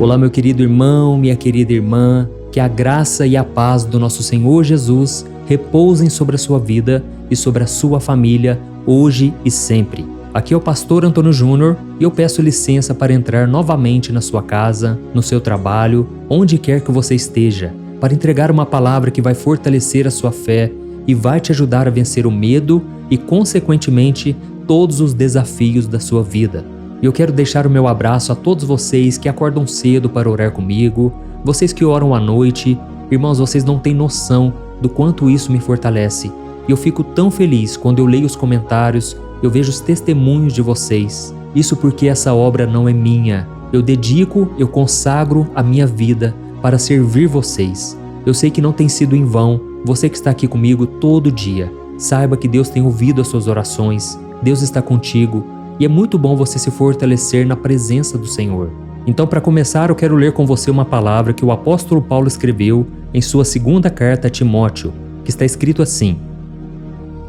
Olá, meu querido irmão, minha querida irmã, que a graça e a paz do nosso Senhor Jesus repousem sobre a sua vida e sobre a sua família, hoje e sempre. Aqui é o pastor Antônio Júnior e eu peço licença para entrar novamente na sua casa, no seu trabalho, onde quer que você esteja, para entregar uma palavra que vai fortalecer a sua fé e vai te ajudar a vencer o medo e, consequentemente, todos os desafios da sua vida. E eu quero deixar o meu abraço a todos vocês que acordam cedo para orar comigo, vocês que oram à noite. Irmãos, vocês não têm noção do quanto isso me fortalece. E eu fico tão feliz quando eu leio os comentários, eu vejo os testemunhos de vocês. Isso porque essa obra não é minha. Eu dedico, eu consagro a minha vida para servir vocês. Eu sei que não tem sido em vão, você que está aqui comigo todo dia. Saiba que Deus tem ouvido as suas orações, Deus está contigo e é muito bom você se fortalecer na presença do Senhor. Então, para começar, eu quero ler com você uma palavra que o apóstolo Paulo escreveu em sua segunda carta a Timóteo, que está escrito assim: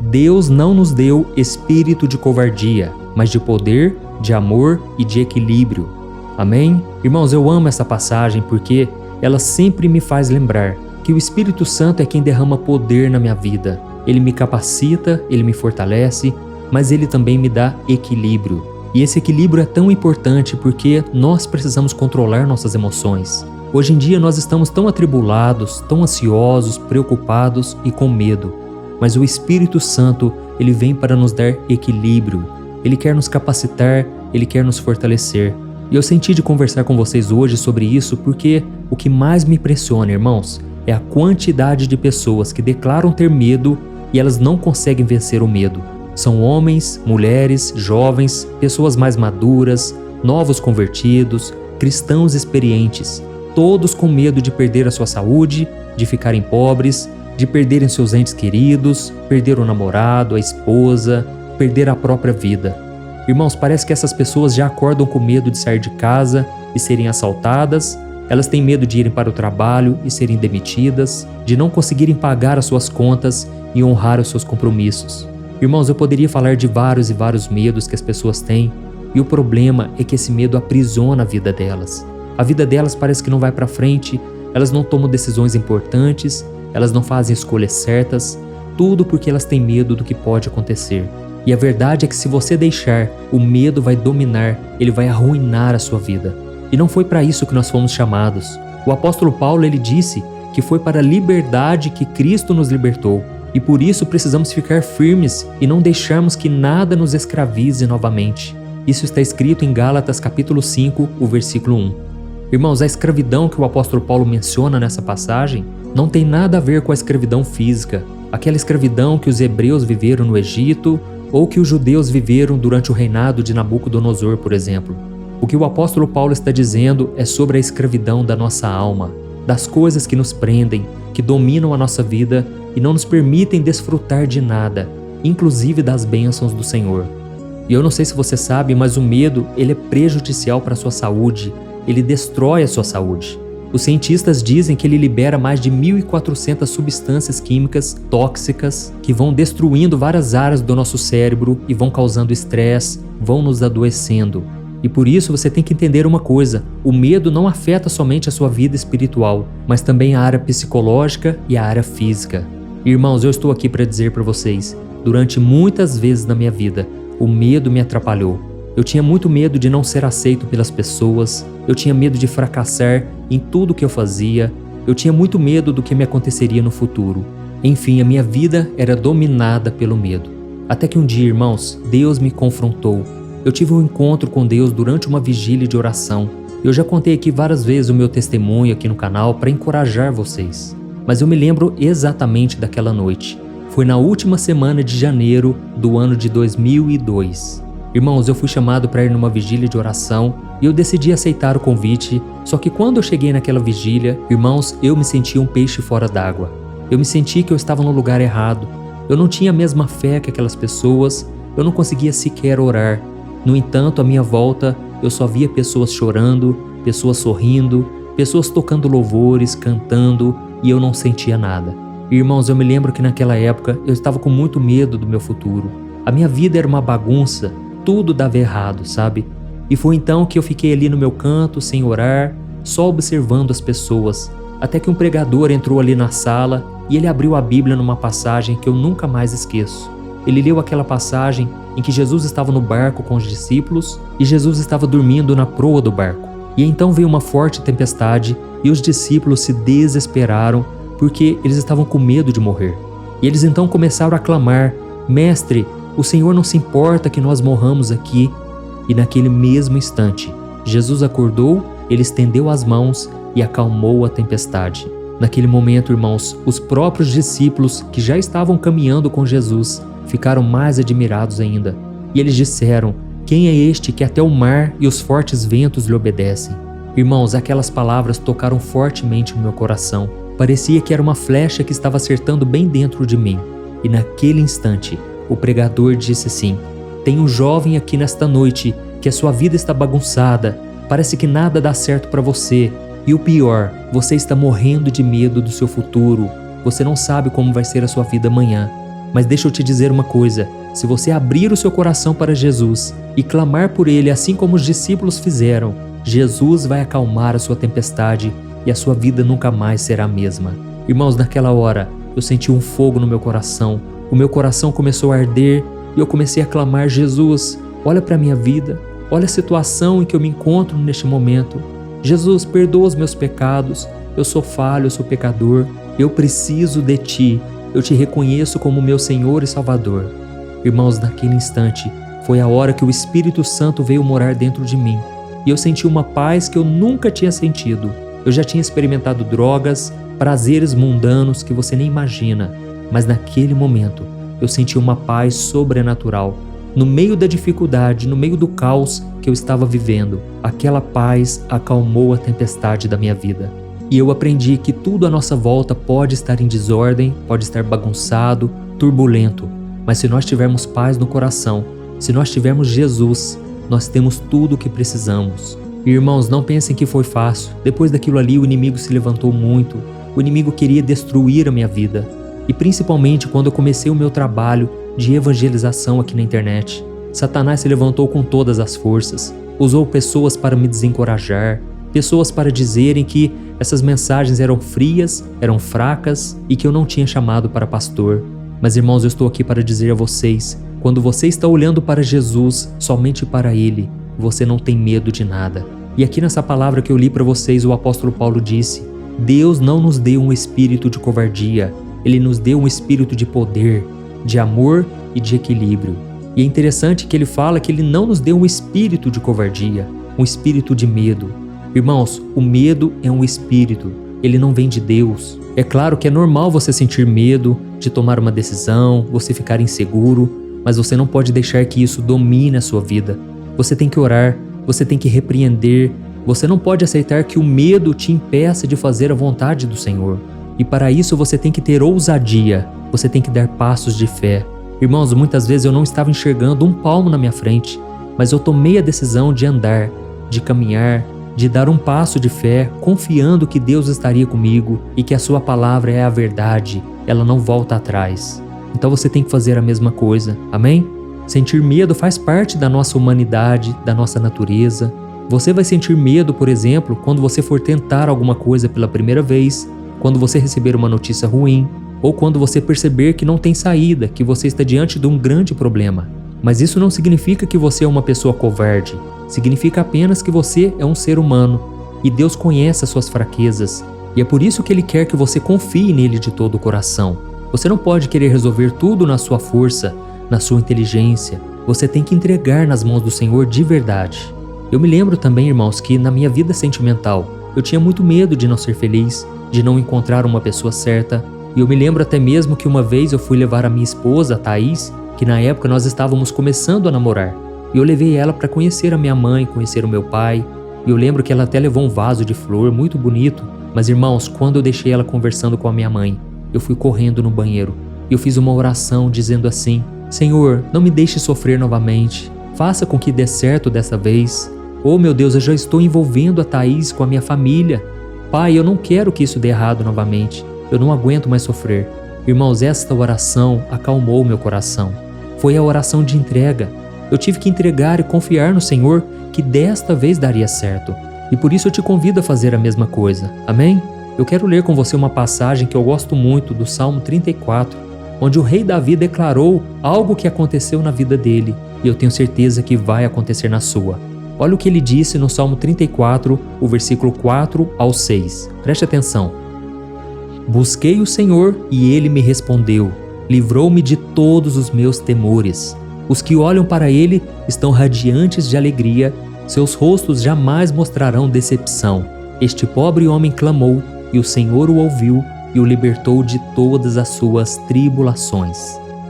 Deus não nos deu espírito de covardia, mas de poder, de amor e de equilíbrio. Amém? Irmãos, eu amo essa passagem porque ela sempre me faz lembrar que o Espírito Santo é quem derrama poder na minha vida. Ele me capacita, ele me fortalece, mas ele também me dá equilíbrio. E esse equilíbrio é tão importante porque nós precisamos controlar nossas emoções. Hoje em dia nós estamos tão atribulados, tão ansiosos, preocupados e com medo. Mas o Espírito Santo, ele vem para nos dar equilíbrio. Ele quer nos capacitar, ele quer nos fortalecer. E eu senti de conversar com vocês hoje sobre isso porque o que mais me impressiona, irmãos, é a quantidade de pessoas que declaram ter medo e elas não conseguem vencer o medo. São homens, mulheres, jovens, pessoas mais maduras, novos convertidos, cristãos experientes, todos com medo de perder a sua saúde, de ficarem pobres, de perderem seus entes queridos, perder o namorado, a esposa, perder a própria vida. Irmãos, parece que essas pessoas já acordam com medo de sair de casa e serem assaltadas, elas têm medo de irem para o trabalho e serem demitidas, de não conseguirem pagar as suas contas e honrar os seus compromissos. Irmãos, eu poderia falar de vários e vários medos que as pessoas têm, e o problema é que esse medo aprisiona a vida delas. A vida delas parece que não vai para frente, elas não tomam decisões importantes, elas não fazem escolhas certas, tudo porque elas têm medo do que pode acontecer. E a verdade é que se você deixar, o medo vai dominar, ele vai arruinar a sua vida. E não foi para isso que nós fomos chamados. O apóstolo Paulo, ele disse que foi para a liberdade que Cristo nos libertou. E por isso precisamos ficar firmes e não deixarmos que nada nos escravize novamente. Isso está escrito em Gálatas capítulo 5, o versículo 1. Irmãos, a escravidão que o apóstolo Paulo menciona nessa passagem não tem nada a ver com a escravidão física, aquela escravidão que os hebreus viveram no Egito ou que os judeus viveram durante o reinado de Nabucodonosor, por exemplo. O que o apóstolo Paulo está dizendo é sobre a escravidão da nossa alma, das coisas que nos prendem, que dominam a nossa vida e não nos permitem desfrutar de nada, inclusive das bênçãos do Senhor. E eu não sei se você sabe, mas o medo, ele é prejudicial para a sua saúde, ele destrói a sua saúde. Os cientistas dizem que ele libera mais de 1.400 substâncias químicas tóxicas que vão destruindo várias áreas do nosso cérebro e vão causando estresse, vão nos adoecendo. E por isso você tem que entender uma coisa: o medo não afeta somente a sua vida espiritual, mas também a área psicológica e a área física. Irmãos, eu estou aqui para dizer para vocês, durante muitas vezes na minha vida, o medo me atrapalhou. Eu tinha muito medo de não ser aceito pelas pessoas, eu tinha medo de fracassar em tudo que eu fazia, eu tinha muito medo do que me aconteceria no futuro. Enfim, a minha vida era dominada pelo medo. Até que um dia, irmãos, Deus me confrontou. Eu tive um encontro com Deus durante uma vigília de oração. Eu já contei aqui várias vezes o meu testemunho aqui no canal para encorajar vocês. Mas eu me lembro exatamente daquela noite. Foi na última semana de janeiro do ano de 2002. Irmãos, eu fui chamado para ir numa vigília de oração e eu decidi aceitar o convite, só que quando eu cheguei naquela vigília, irmãos, eu me senti um peixe fora d'água. Eu me senti que eu estava no lugar errado. Eu não tinha a mesma fé que aquelas pessoas, eu não conseguia sequer orar. No entanto, à minha volta, eu só via pessoas chorando, pessoas sorrindo, pessoas tocando louvores, cantando, e eu não sentia nada. Irmãos, eu me lembro que naquela época eu estava com muito medo do meu futuro. A minha vida era uma bagunça, tudo dava errado, sabe? E foi então que eu fiquei ali no meu canto, sem orar, só observando as pessoas, até que um pregador entrou ali na sala e ele abriu a Bíblia numa passagem que eu nunca mais esqueço. Ele leu aquela passagem em que Jesus estava no barco com os discípulos e Jesus estava dormindo na proa do barco. E então veio uma forte tempestade e os discípulos se desesperaram porque eles estavam com medo de morrer. E eles então começaram a clamar: Mestre, o Senhor não se importa que nós morramos aqui. E naquele mesmo instante, Jesus acordou, ele estendeu as mãos e acalmou a tempestade. Naquele momento, irmãos, os próprios discípulos que já estavam caminhando com Jesus ficaram mais admirados ainda. E eles disseram: quem é este que até o mar e os fortes ventos lhe obedecem? Irmãos, aquelas palavras tocaram fortemente no meu coração. Parecia que era uma flecha que estava acertando bem dentro de mim. E naquele instante, o pregador disse assim: tem um jovem aqui nesta noite que a sua vida está bagunçada, parece que nada dá certo para você. E o pior, você está morrendo de medo do seu futuro. Você não sabe como vai ser a sua vida amanhã. Mas deixa eu te dizer uma coisa: se você abrir o seu coração para Jesus e clamar por Ele assim como os discípulos fizeram, Jesus vai acalmar a sua tempestade e a sua vida nunca mais será a mesma. Irmãos, naquela hora, eu senti um fogo no meu coração. O meu coração começou a arder e eu comecei a clamar: Jesus, olha para a minha vida, olha a situação em que eu me encontro neste momento. Jesus, perdoa os meus pecados, eu sou falho, eu sou pecador, eu preciso de Ti, eu Te reconheço como meu Senhor e Salvador. Irmãos, naquele instante, foi a hora que o Espírito Santo veio morar dentro de mim e eu senti uma paz que eu nunca tinha sentido. Eu já tinha experimentado drogas, prazeres mundanos que você nem imagina, mas naquele momento eu senti uma paz sobrenatural. No meio da dificuldade, no meio do caos que eu estava vivendo, aquela paz acalmou a tempestade da minha vida. E eu aprendi que tudo à nossa volta pode estar em desordem, pode estar bagunçado, turbulento, mas se nós tivermos paz no coração, se nós tivermos Jesus, nós temos tudo o que precisamos. E, irmãos, não pensem que foi fácil. Depois daquilo ali, o inimigo se levantou muito. O inimigo queria destruir a minha vida. E principalmente quando eu comecei o meu trabalho de evangelização aqui na internet. Satanás se levantou com todas as forças. Usou pessoas para me desencorajar, pessoas para dizerem que essas mensagens eram frias, eram fracas e que eu não tinha chamado para pastor. Mas, irmãos, eu estou aqui para dizer a vocês: quando você está olhando para Jesus, somente para Ele, você não tem medo de nada. E aqui nessa palavra que eu li para vocês, o apóstolo Paulo disse: Deus não nos deu um espírito de covardia, Ele nos deu um espírito de poder, de amor e de equilíbrio. E é interessante que ele fala que Ele não nos deu um espírito de covardia, um espírito de medo. Irmãos, o medo é um espírito, ele não vem de Deus. É claro que é normal você sentir medo de tomar uma decisão, você ficar inseguro, mas você não pode deixar que isso domine a sua vida. Você tem que orar, você tem que repreender, você não pode aceitar que o medo te impeça de fazer a vontade do Senhor. E para isso você tem que ter ousadia, você tem que dar passos de fé. Irmãos, muitas vezes eu não estava enxergando um palmo na minha frente, mas eu tomei a decisão de andar, de caminhar, de dar um passo de fé, confiando que Deus estaria comigo e que a sua palavra é a verdade, ela não volta atrás. Então você tem que fazer a mesma coisa, amém? Sentir medo faz parte da nossa humanidade, da nossa natureza. Você vai sentir medo, por exemplo, quando você for tentar alguma coisa pela primeira vez, quando você receber uma notícia ruim, ou quando você perceber que não tem saída, que você está diante de um grande problema. Mas isso não significa que você é uma pessoa covarde. Significa apenas que você é um ser humano e Deus conhece as suas fraquezas. E é por isso que Ele quer que você confie nele de todo o coração. Você não pode querer resolver tudo na sua força, na sua inteligência. Você tem que entregar nas mãos do Senhor de verdade. Eu me lembro também, irmãos, que na minha vida sentimental, eu tinha muito medo de não ser feliz, de não encontrar uma pessoa certa. E eu me lembro até mesmo que uma vez eu fui levar a minha esposa, a Thaís, que na época nós estávamos começando a namorar. E eu levei ela para conhecer a minha mãe, conhecer o meu pai. E eu lembro que ela até levou um vaso de flor muito bonito. Mas, irmãos, quando eu deixei ela conversando com a minha mãe, eu fui correndo no banheiro. E eu fiz uma oração dizendo assim: Senhor, não me deixe sofrer novamente. Faça com que dê certo dessa vez. Oh, meu Deus, eu já estou envolvendo a Thaís com a minha família. Pai, eu não quero que isso dê errado novamente. Eu não aguento mais sofrer. Irmãos, esta oração acalmou meu coração. Foi a oração de entrega. Eu tive que entregar e confiar no Senhor que desta vez daria certo. e por isso eu te convido a fazer a mesma coisa. Amém? Eu quero ler com você uma passagem que eu gosto muito do Salmo 34, onde o rei Davi declarou algo que aconteceu na vida dele, e eu tenho certeza que vai acontecer na sua. Olha o que ele disse no Salmo 34, o versículo 4 ao 6. Preste atenção. Busquei o Senhor e Ele me respondeu, livrou-me de todos os meus temores. Os que olham para Ele estão radiantes de alegria, seus rostos jamais mostrarão decepção. Este pobre homem clamou, e o Senhor o ouviu e o libertou de todas as suas tribulações.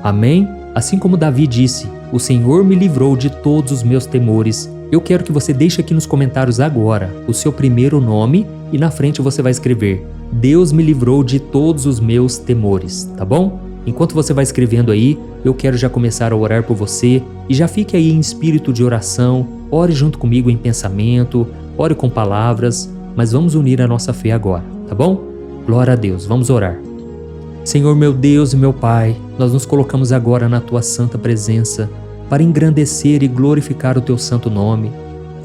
Amém? Assim como Davi disse, o Senhor me livrou de todos os meus temores. Eu quero que você deixe aqui nos comentários agora o seu primeiro nome e na frente você vai escrever: Deus me livrou de todos os meus temores, tá bom? Enquanto você vai escrevendo aí, eu quero já começar a orar por você e já fique aí em espírito de oração, ore junto comigo em pensamento, ore com palavras, mas vamos unir a nossa fé agora, tá bom? Glória a Deus, vamos orar. Senhor meu Deus e meu Pai, nós nos colocamos agora na Tua santa presença para engrandecer e glorificar o Teu santo nome.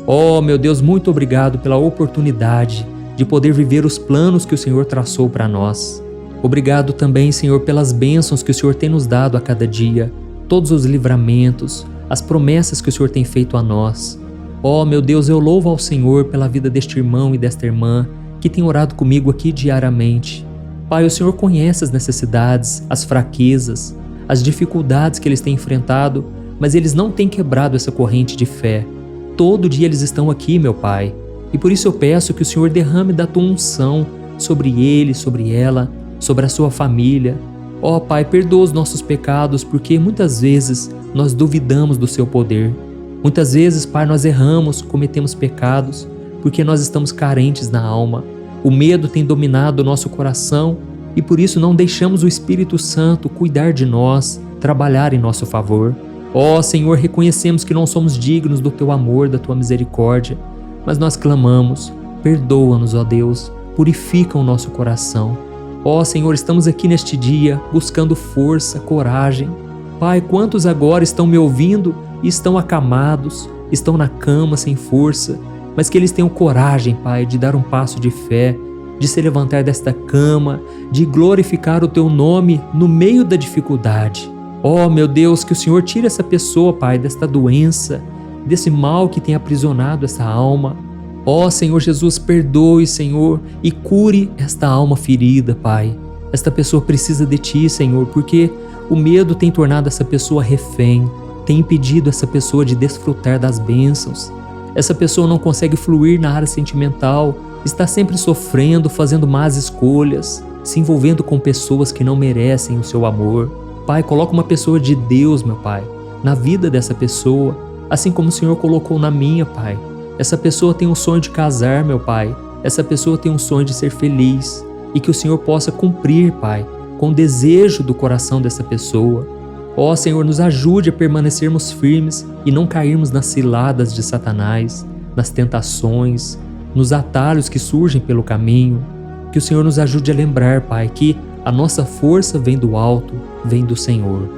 Oh, meu Deus, muito obrigado pela oportunidade de poder viver os planos que o Senhor traçou para nós. Obrigado também, Senhor, pelas bênçãos que o Senhor tem nos dado a cada dia, todos os livramentos, as promessas que o Senhor tem feito a nós. Oh, meu Deus, eu louvo ao Senhor pela vida deste irmão e desta irmã que tem orado comigo aqui diariamente. Pai, o Senhor conhece as necessidades, as fraquezas, as dificuldades que eles têm enfrentado, mas eles não têm quebrado essa corrente de fé. Todo dia eles estão aqui, meu Pai, e por isso eu peço que o Senhor derrame da Tua unção sobre ele, sobre ela, sobre a sua família. Ó Pai, perdoa os nossos pecados, porque muitas vezes nós duvidamos do Seu poder. Muitas vezes, Pai, nós erramos, cometemos pecados, porque nós estamos carentes na alma. O medo tem dominado o nosso coração e por isso não deixamos o Espírito Santo cuidar de nós, trabalhar em nosso favor. Ó Senhor, reconhecemos que não somos dignos do Teu amor, da Tua misericórdia, mas nós clamamos, perdoa-nos, ó Deus, purifica o nosso coração. Ó Senhor, estamos aqui neste dia buscando força, coragem. Pai, quantos agora estão me ouvindo e estão acamados, estão na cama sem força, mas que eles tenham coragem, Pai, de dar um passo de fé, de se levantar desta cama, de glorificar o Teu nome no meio da dificuldade. Oh, meu Deus, que o Senhor tire essa pessoa, Pai, desta doença, desse mal que tem aprisionado essa alma. Oh, Senhor Jesus, perdoe, Senhor, e cure esta alma ferida, Pai. Esta pessoa precisa de Ti, Senhor, porque o medo tem tornado essa pessoa refém, tem impedido essa pessoa de desfrutar das bênçãos. Essa pessoa não consegue fluir na área sentimental, está sempre sofrendo, fazendo más escolhas, se envolvendo com pessoas que não merecem o Seu amor. Pai, coloca uma pessoa de Deus, meu Pai, na vida dessa pessoa, assim como o Senhor colocou na minha, Pai. Essa pessoa tem um sonho de casar, meu Pai. Essa pessoa tem um sonho de ser feliz e que o Senhor possa cumprir, Pai, com o desejo do coração dessa pessoa. Ó Senhor, nos ajude a permanecermos firmes e não cairmos nas ciladas de Satanás, nas tentações, nos atalhos que surgem pelo caminho. Que o Senhor nos ajude a lembrar, Pai, que a nossa força vem do alto, vem do Senhor.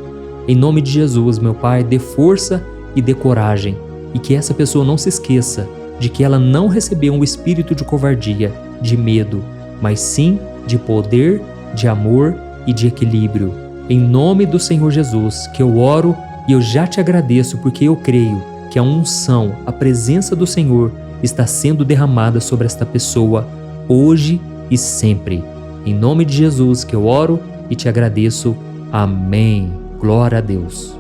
Em nome de Jesus, meu Pai, dê força e dê coragem, e que essa pessoa não se esqueça de que ela não recebeu um espírito de covardia, de medo, mas sim de poder, de amor e de equilíbrio. Em nome do Senhor Jesus, que eu oro e eu já te agradeço porque eu creio que a unção, a presença do Senhor está sendo derramada sobre esta pessoa, hoje e sempre. Em nome de Jesus que eu oro e te agradeço. Amém. Glória a Deus.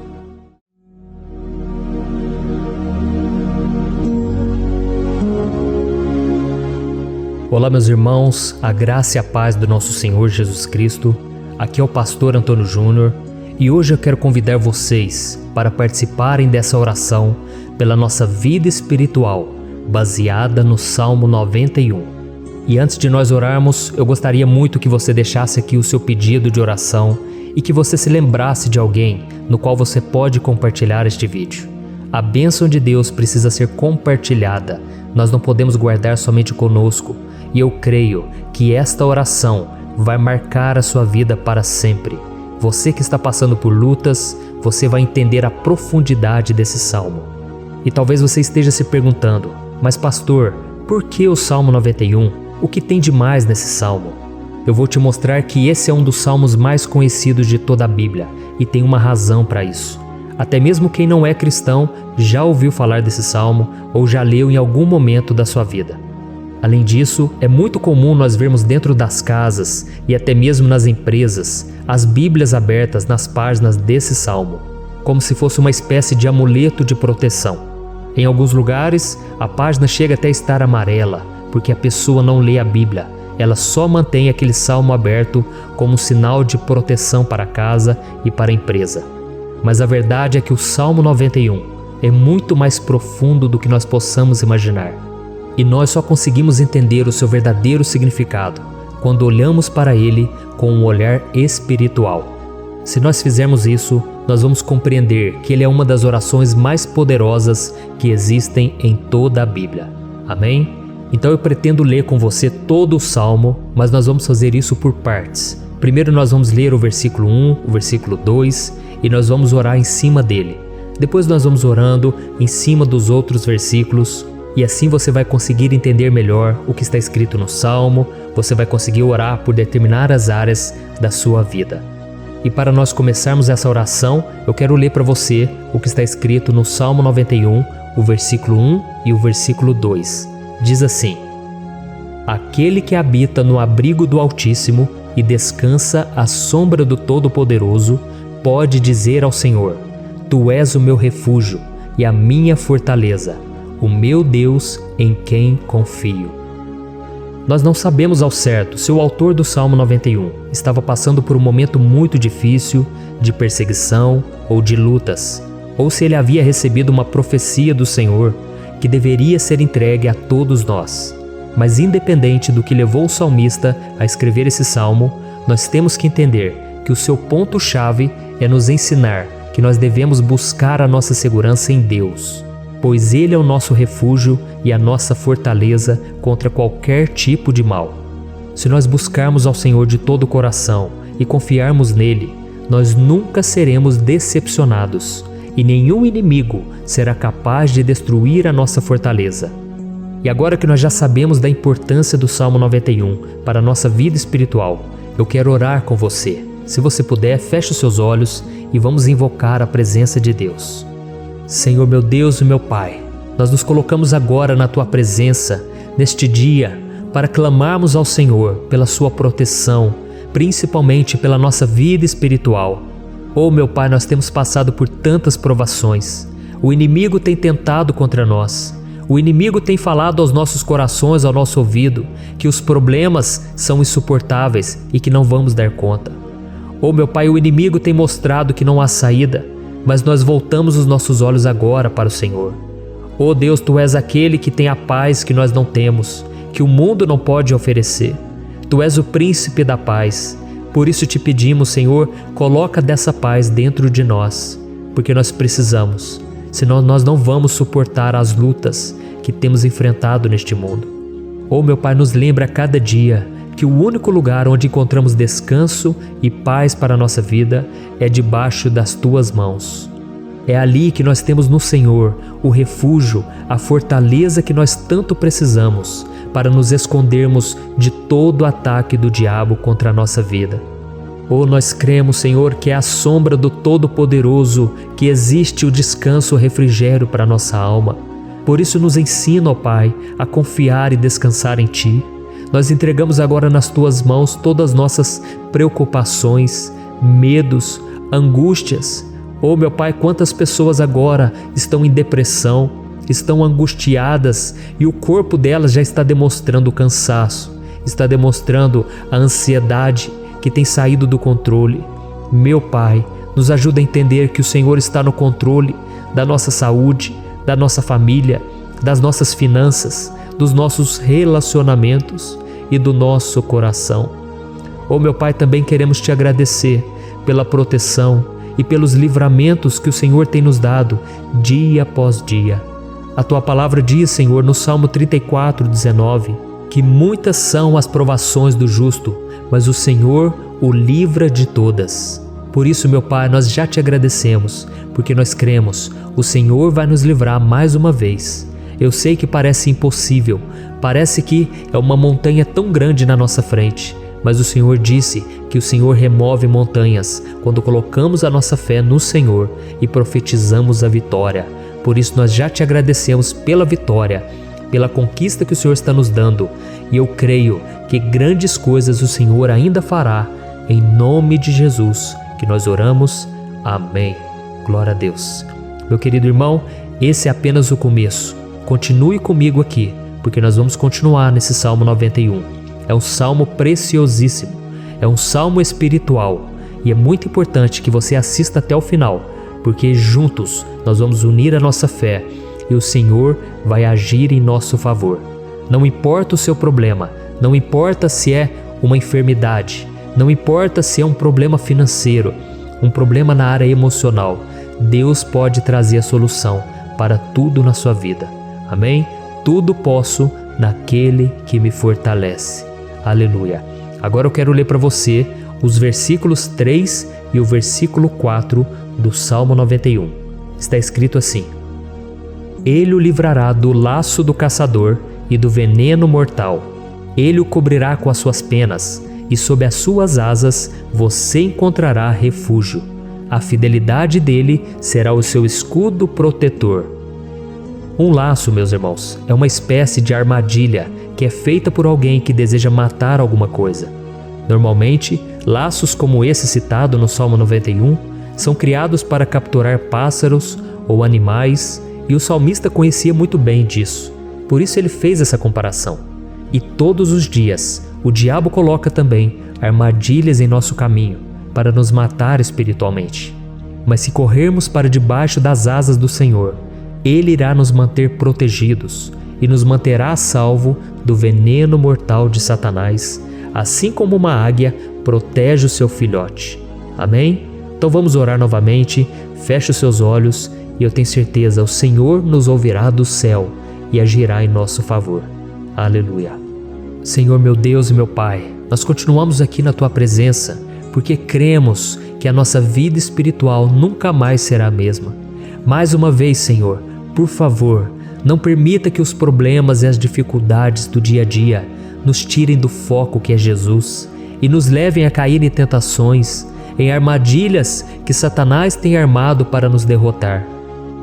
Olá, meus irmãos, a graça e a paz do nosso Senhor Jesus Cristo. Aqui é o pastor Antônio Júnior e hoje eu quero convidar vocês para participarem dessa oração pela nossa vida espiritual, baseada no Salmo 91. E antes de nós orarmos, eu gostaria muito que você deixasse aqui o seu pedido de oração e que você se lembrasse de alguém no qual você pode compartilhar este vídeo. A bênção de Deus precisa ser compartilhada, nós não podemos guardar somente conosco, e eu creio que esta oração vai marcar a sua vida para sempre. Você que está passando por lutas, você vai entender a profundidade desse salmo. E talvez você esteja se perguntando, mas pastor, Por que o Salmo 91? O que tem de mais nesse salmo? Eu vou te mostrar que esse é um dos salmos mais conhecidos de toda a Bíblia e tem uma razão para isso. Até mesmo quem não é cristão já ouviu falar desse salmo ou já leu em algum momento da sua vida. Além disso, é muito comum nós vermos dentro das casas e até mesmo nas empresas as Bíblias abertas nas páginas desse salmo, como se fosse uma espécie de amuleto de proteção. Em alguns lugares, a página chega até a estar amarela, porque a pessoa não lê a Bíblia, ela só mantém aquele salmo aberto como um sinal de proteção para a casa e para a empresa. Mas a verdade é que o Salmo 91 é muito mais profundo do que nós possamos imaginar. E nós só conseguimos entender o seu verdadeiro significado quando olhamos para ele com um olhar espiritual. Se nós fizermos isso, nós vamos compreender que ele é uma das orações mais poderosas que existem em toda a Bíblia. Amém? Então eu pretendo ler com você todo o Salmo, mas nós vamos fazer isso por partes. Primeiro nós vamos ler o versículo 1, o versículo 2 e nós vamos orar em cima dele. Depois nós vamos orando em cima dos outros versículos e assim você vai conseguir entender melhor o que está escrito no Salmo, você vai conseguir orar por determinadas áreas da sua vida. E para nós começarmos essa oração, eu quero ler para você o que está escrito no Salmo 91, o versículo 1 e o versículo 2. Diz assim: Aquele que habita no abrigo do Altíssimo e descansa à sombra do Todo-Poderoso, pode dizer ao Senhor: Tu és o meu refúgio e a minha fortaleza, o meu Deus em quem confio. Nós não sabemos ao certo se o autor do Salmo 91 estava passando por um momento muito difícil, de perseguição ou de lutas, ou se ele havia recebido uma profecia do Senhor que deveria ser entregue a todos nós. Mas independente do que levou o salmista a escrever esse salmo, nós temos que entender que o seu ponto-chave é nos ensinar que nós devemos buscar a nossa segurança em Deus, pois Ele é o nosso refúgio e a nossa fortaleza contra qualquer tipo de mal. Se nós buscarmos ao Senhor de todo o coração e confiarmos nele, nós nunca seremos decepcionados e nenhum inimigo será capaz de destruir a nossa fortaleza. E agora que nós já sabemos da importância do Salmo 91 para a nossa vida espiritual, eu quero orar com você. Se você puder, feche os seus olhos e vamos invocar a presença de Deus. Senhor meu Deus e meu Pai, nós nos colocamos agora na Tua presença, neste dia, para clamarmos ao Senhor pela Sua proteção, principalmente pela nossa vida espiritual. Oh meu Pai, nós temos passado por tantas provações. O inimigo tem tentado contra nós. O inimigo tem falado aos nossos corações, ao nosso ouvido, que os problemas são insuportáveis e que não vamos dar conta. Oh meu Pai, o inimigo tem mostrado que não há saída, mas nós voltamos os nossos olhos agora para o Senhor. Oh Deus, Tu és aquele que tem a paz que nós não temos, que o mundo não pode oferecer. Tu és o príncipe da paz. Por isso te pedimos, Senhor, coloca dessa paz dentro de nós, porque nós precisamos, senão nós não vamos suportar as lutas que temos enfrentado neste mundo. Oh meu Pai, nos lembra a cada dia que o único lugar onde encontramos descanso e paz para a nossa vida é debaixo das Tuas mãos. É ali que nós temos no Senhor o refúgio, a fortaleza que nós tanto precisamos para nos escondermos de todo o ataque do diabo contra a nossa vida. Oh, nós cremos, Senhor, que é à sombra do Todo-Poderoso que existe o descanso, o refrigério para a nossa alma. Por isso nos ensina, ó Pai, a confiar e descansar em Ti. Nós entregamos agora nas Tuas mãos todas as nossas preocupações, medos, angústias. Oh meu Pai, quantas pessoas agora estão em depressão, estão angustiadas e o corpo delas já está demonstrando o cansaço, está demonstrando a ansiedade que tem saído do controle. Meu Pai, nos ajuda a entender que o Senhor está no controle da nossa saúde, da nossa família, das nossas finanças, dos nossos relacionamentos e do nosso coração. Oh meu Pai, também queremos Te agradecer pela proteção e pelos livramentos que o Senhor tem nos dado dia após dia. A Tua palavra diz, Senhor, no Salmo 34:19, que muitas são as provações do justo, mas o Senhor o livra de todas. Por isso, meu Pai, nós já Te agradecemos, porque nós cremos, o Senhor vai nos livrar mais uma vez. Eu sei que parece impossível, parece que é uma montanha tão grande na nossa frente, mas o Senhor disse que o Senhor remove montanhas quando colocamos a nossa fé no Senhor e profetizamos a vitória. Por isso nós já te agradecemos pela vitória, pela conquista que o Senhor está nos dando, e eu creio que grandes coisas o Senhor ainda fará, em nome de Jesus, que nós oramos. Amém. Glória a Deus. Meu querido irmão, esse é apenas o começo. Continue comigo aqui, porque nós vamos continuar nesse Salmo 91. É um salmo preciosíssimo, é um salmo espiritual, e é muito importante que você assista até o final, porque juntos nós vamos unir a nossa fé e o Senhor vai agir em nosso favor. Não importa o seu problema, não importa se é uma enfermidade, não importa se é um problema financeiro, um problema na área emocional, Deus pode trazer a solução para tudo na sua vida. Amém? Tudo posso naquele que me fortalece. Aleluia. Agora eu quero ler para você os versículos 3 e o versículo 4 do Salmo 91. Está escrito assim: Ele o livrará do laço do caçador e do veneno mortal. Ele o cobrirá com as suas penas, e sob as suas asas você encontrará refúgio. A fidelidade dele será o seu escudo protetor. Um laço, meus irmãos, é uma espécie de armadilha que é feita por alguém que deseja matar alguma coisa. Normalmente, laços como esse citado no Salmo 91 são criados para capturar pássaros ou animais, e o salmista conhecia muito bem disso. Por isso ele fez essa comparação. E todos os dias, o diabo coloca também armadilhas em nosso caminho para nos matar espiritualmente. Mas se corrermos para debaixo das asas do Senhor, Ele irá nos manter protegidos e nos manterá a salvo do veneno mortal de Satanás, assim como uma águia protege o seu filhote. Amém? Então vamos orar novamente, feche os seus olhos e eu tenho certeza, o Senhor nos ouvirá do céu e agirá em nosso favor. Aleluia. Senhor meu Deus e meu Pai, nós continuamos aqui na Tua presença, porque cremos que a nossa vida espiritual nunca mais será a mesma. Mais uma vez, Senhor, por favor, não permita que os problemas e as dificuldades do dia a dia nos tirem do foco que é Jesus e nos levem a cair em tentações, em armadilhas que Satanás tem armado para nos derrotar.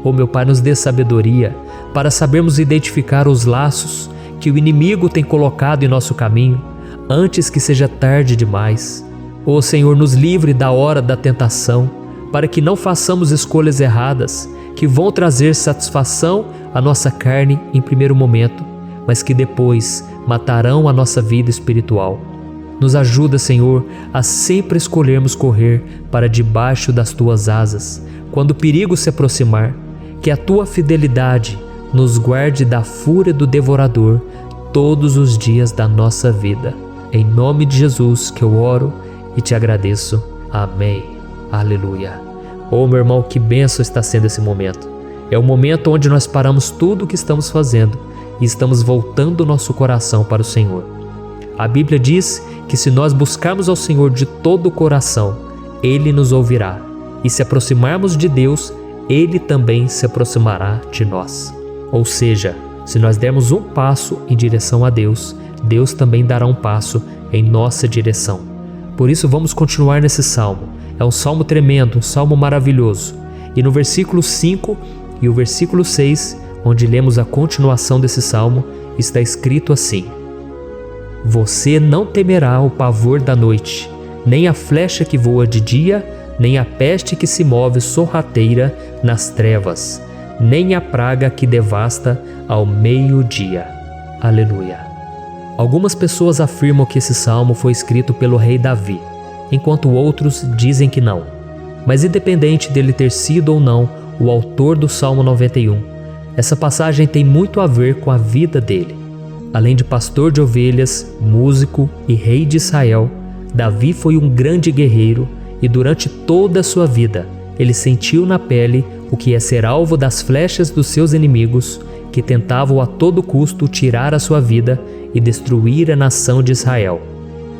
Oh meu Pai, nos dê sabedoria para sabermos identificar os laços que o inimigo tem colocado em nosso caminho antes que seja tarde demais. Ó Senhor, nos livre da hora da tentação, para que não façamos escolhas erradas, que vão trazer satisfação à nossa carne em primeiro momento, mas que depois matarão a nossa vida espiritual. Nos ajuda, Senhor, a sempre escolhermos correr para debaixo das Tuas asas, quando o perigo se aproximar, que a Tua fidelidade nos guarde da fúria do devorador todos os dias da nossa vida. Em nome de Jesus que eu oro e te agradeço. Amém. Aleluia. Oh, meu irmão, que bênção está sendo esse momento. É o momento onde nós paramos tudo o que estamos fazendo e estamos voltando o nosso coração para o Senhor. A Bíblia diz que se nós buscarmos ao Senhor de todo o coração, Ele nos ouvirá. E se aproximarmos de Deus, Ele também se aproximará de nós. Ou seja, se nós dermos um passo em direção a Deus, Deus também dará um passo em nossa direção. Por isso vamos continuar nesse salmo. É um salmo tremendo, um salmo maravilhoso. E no versículo 5 e o versículo 6, onde lemos a continuação desse salmo, está escrito assim: Você não temerá o pavor da noite, nem a flecha que voa de dia, nem a peste que se move sorrateira nas trevas, nem a praga que devasta ao meio-dia. Aleluia. Algumas pessoas afirmam que esse salmo foi escrito pelo rei Davi, enquanto outros dizem que não. Mas independente dele ter sido ou não o autor do Salmo 91, essa passagem tem muito a ver com a vida dele. Além de pastor de ovelhas, músico e rei de Israel, Davi foi um grande guerreiro e durante toda a sua vida ele sentiu na pele o que é ser alvo das flechas dos seus inimigos, que tentavam a todo custo tirar a sua vida e destruir a nação de Israel.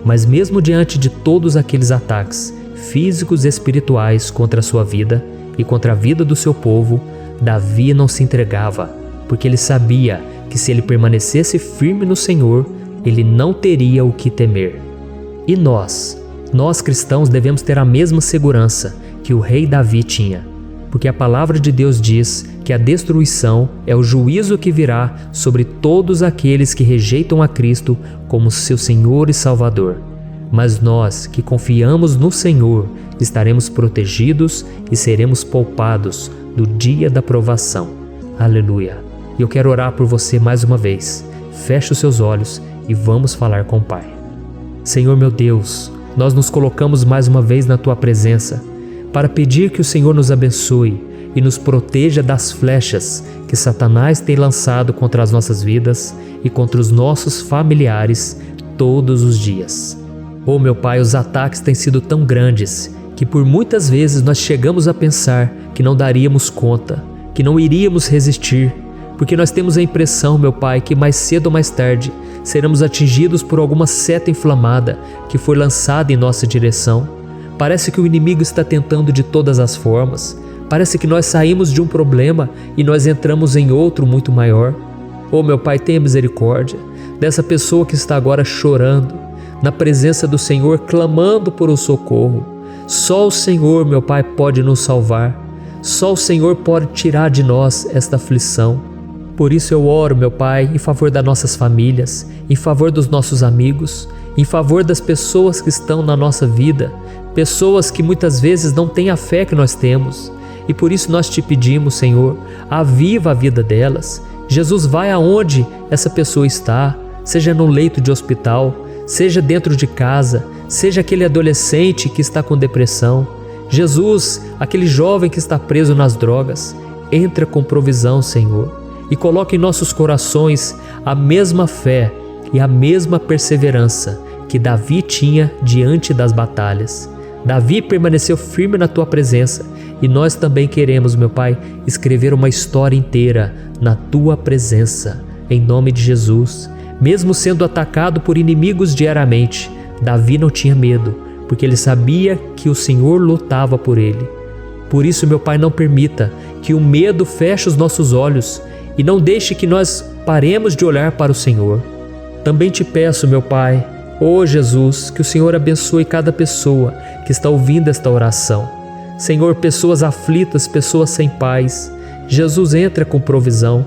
Mas mesmo diante de todos aqueles ataques físicos e espirituais contra a sua vida e contra a vida do seu povo, Davi não se entregava, porque ele sabia que se ele permanecesse firme no Senhor, ele não teria o que temer. E nós cristãos devemos ter a mesma segurança que o rei Davi tinha, porque a palavra de Deus diz que a destruição é o juízo que virá sobre todos aqueles que rejeitam a Cristo como seu Senhor e Salvador. Mas nós que confiamos no Senhor estaremos protegidos e seremos poupados do dia da provação. Aleluia! E eu quero orar por você mais uma vez. Feche os seus olhos e vamos falar com o Pai. Senhor meu Deus, nós nos colocamos mais uma vez na Tua presença para pedir que o Senhor nos abençoe e nos proteja das flechas que Satanás tem lançado contra as nossas vidas e contra os nossos familiares todos os dias. Oh meu Pai, os ataques têm sido tão grandes que por muitas vezes nós chegamos a pensar que não daríamos conta, que não iríamos resistir, porque nós temos a impressão, meu Pai, que mais cedo ou mais tarde seremos atingidos por alguma seta inflamada que foi lançada em nossa direção. Parece que o inimigo está tentando de todas as formas. Parece que nós saímos de um problema e nós entramos em outro muito maior. Oh meu Pai, tenha misericórdia dessa pessoa que está agora chorando, na presença do Senhor, clamando por um socorro. Só o Senhor, meu Pai, pode nos salvar. Só o Senhor pode tirar de nós esta aflição. Por isso eu oro, meu Pai, em favor das nossas famílias, em favor dos nossos amigos, em favor das pessoas que estão na nossa vida, pessoas que muitas vezes não têm a fé que nós temos. E por isso nós te pedimos, Senhor, aviva a vida delas. Jesus, vai aonde essa pessoa está, seja no leito de hospital, seja dentro de casa, seja aquele adolescente que está com depressão. Jesus, aquele jovem que está preso nas drogas, entra com provisão, Senhor, e coloca em nossos corações a mesma fé e a mesma perseverança que Davi tinha diante das batalhas. Davi permaneceu firme na Tua presença e nós também queremos, meu Pai, escrever uma história inteira na Tua presença, em nome de Jesus. Mesmo sendo atacado por inimigos diariamente, Davi não tinha medo, porque ele sabia que o Senhor lutava por ele. Por isso, meu Pai, não permita que o medo feche os nossos olhos e não deixe que nós paremos de olhar para o Senhor. Também te peço, meu Pai, ó Jesus, que o Senhor abençoe cada pessoa que está ouvindo esta oração. Senhor, pessoas aflitas, pessoas sem paz. Jesus, entra com provisão.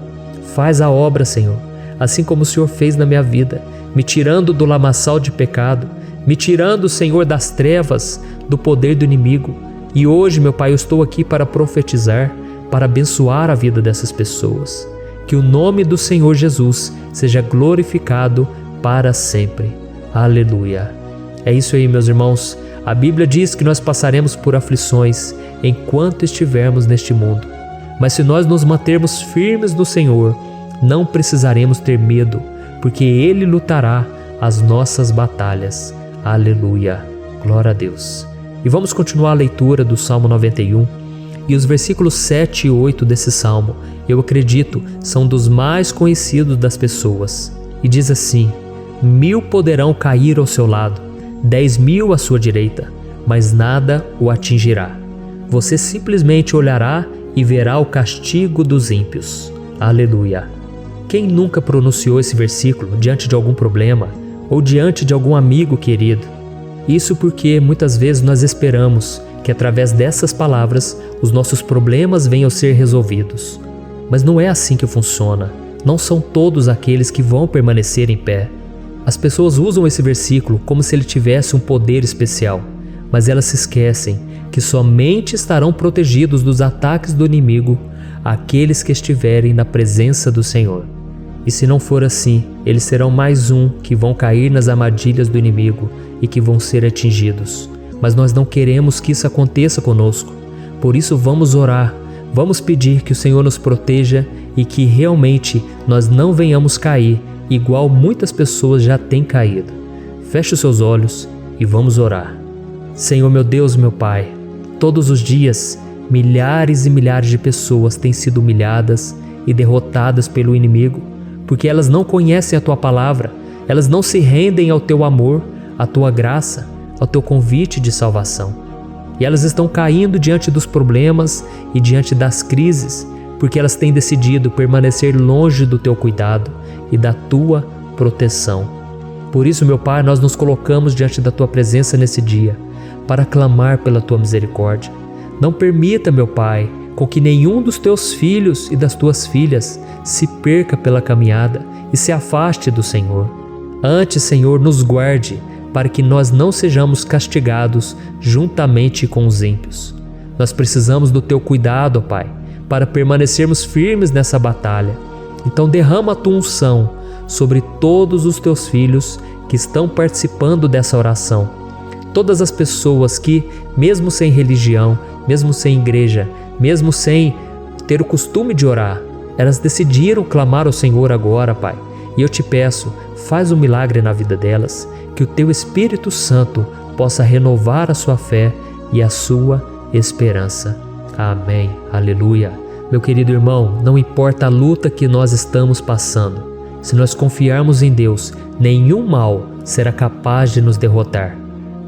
Faz a obra, Senhor, assim como o Senhor fez na minha vida, me tirando do lamaçal de pecado, me tirando, Senhor, das trevas, do poder do inimigo. E hoje, meu Pai, eu estou aqui para profetizar, para abençoar a vida dessas pessoas. Que o nome do Senhor Jesus seja glorificado para sempre. Aleluia. É isso aí, meus irmãos. A Bíblia diz que nós passaremos por aflições enquanto estivermos neste mundo. Mas se nós nos mantermos firmes no Senhor, não precisaremos ter medo, porque Ele lutará as nossas batalhas. Aleluia. Glória a Deus. E vamos continuar a leitura do Salmo 91. E os versículos 7 e 8 desse salmo, eu acredito, são dos mais conhecidos das pessoas. E diz assim: 1000 poderão cair ao seu lado, 10.000 à sua direita, mas nada o atingirá. Você simplesmente olhará e verá o castigo dos ímpios. Aleluia. Quem nunca pronunciou esse versículo diante de algum problema ou diante de algum amigo querido? Isso porque muitas vezes nós esperamos que através dessas palavras os nossos problemas venham a ser resolvidos. Mas não é assim que funciona. Não são todos aqueles que vão permanecer em pé. As pessoas usam esse versículo como se ele tivesse um poder especial, mas elas se esquecem que somente estarão protegidos dos ataques do inimigo aqueles que estiverem na presença do Senhor. E se não for assim, eles serão mais um que vão cair nas armadilhas do inimigo e que vão ser atingidos. Mas nós não queremos que isso aconteça conosco. Por isso vamos orar, vamos pedir que o Senhor nos proteja e que realmente nós não venhamos cair igual muitas pessoas já têm caído. Feche os seus olhos e vamos orar. Senhor meu Deus, meu Pai, todos os dias milhares e milhares de pessoas têm sido humilhadas e derrotadas pelo inimigo, porque elas não conhecem a Tua palavra, elas não se rendem ao Teu amor, à Tua graça, ao Teu convite de salvação. E elas estão caindo diante dos problemas e diante das crises, porque elas têm decidido permanecer longe do teu cuidado e da tua proteção. Por isso, meu Pai, nós nos colocamos diante da tua presença nesse dia para clamar pela tua misericórdia. Não permita, meu Pai, com que nenhum dos teus filhos e das tuas filhas se perca pela caminhada e se afaste do Senhor. Antes, Senhor, nos guarde para que nós não sejamos castigados juntamente com os ímpios. Nós precisamos do teu cuidado, ó Pai, para permanecermos firmes nessa batalha. Então derrama a tua unção sobre todos os teus filhos que estão participando dessa oração. Todas as pessoas que, mesmo sem religião, mesmo sem igreja, mesmo sem ter o costume de orar, elas decidiram clamar ao Senhor agora, Pai. E eu te peço, faz um milagre na vida delas, que o teu Espírito Santo possa renovar a sua fé e a sua esperança. Amém. Aleluia. Meu querido irmão, não importa a luta que nós estamos passando, se nós confiarmos em Deus, nenhum mal será capaz de nos derrotar.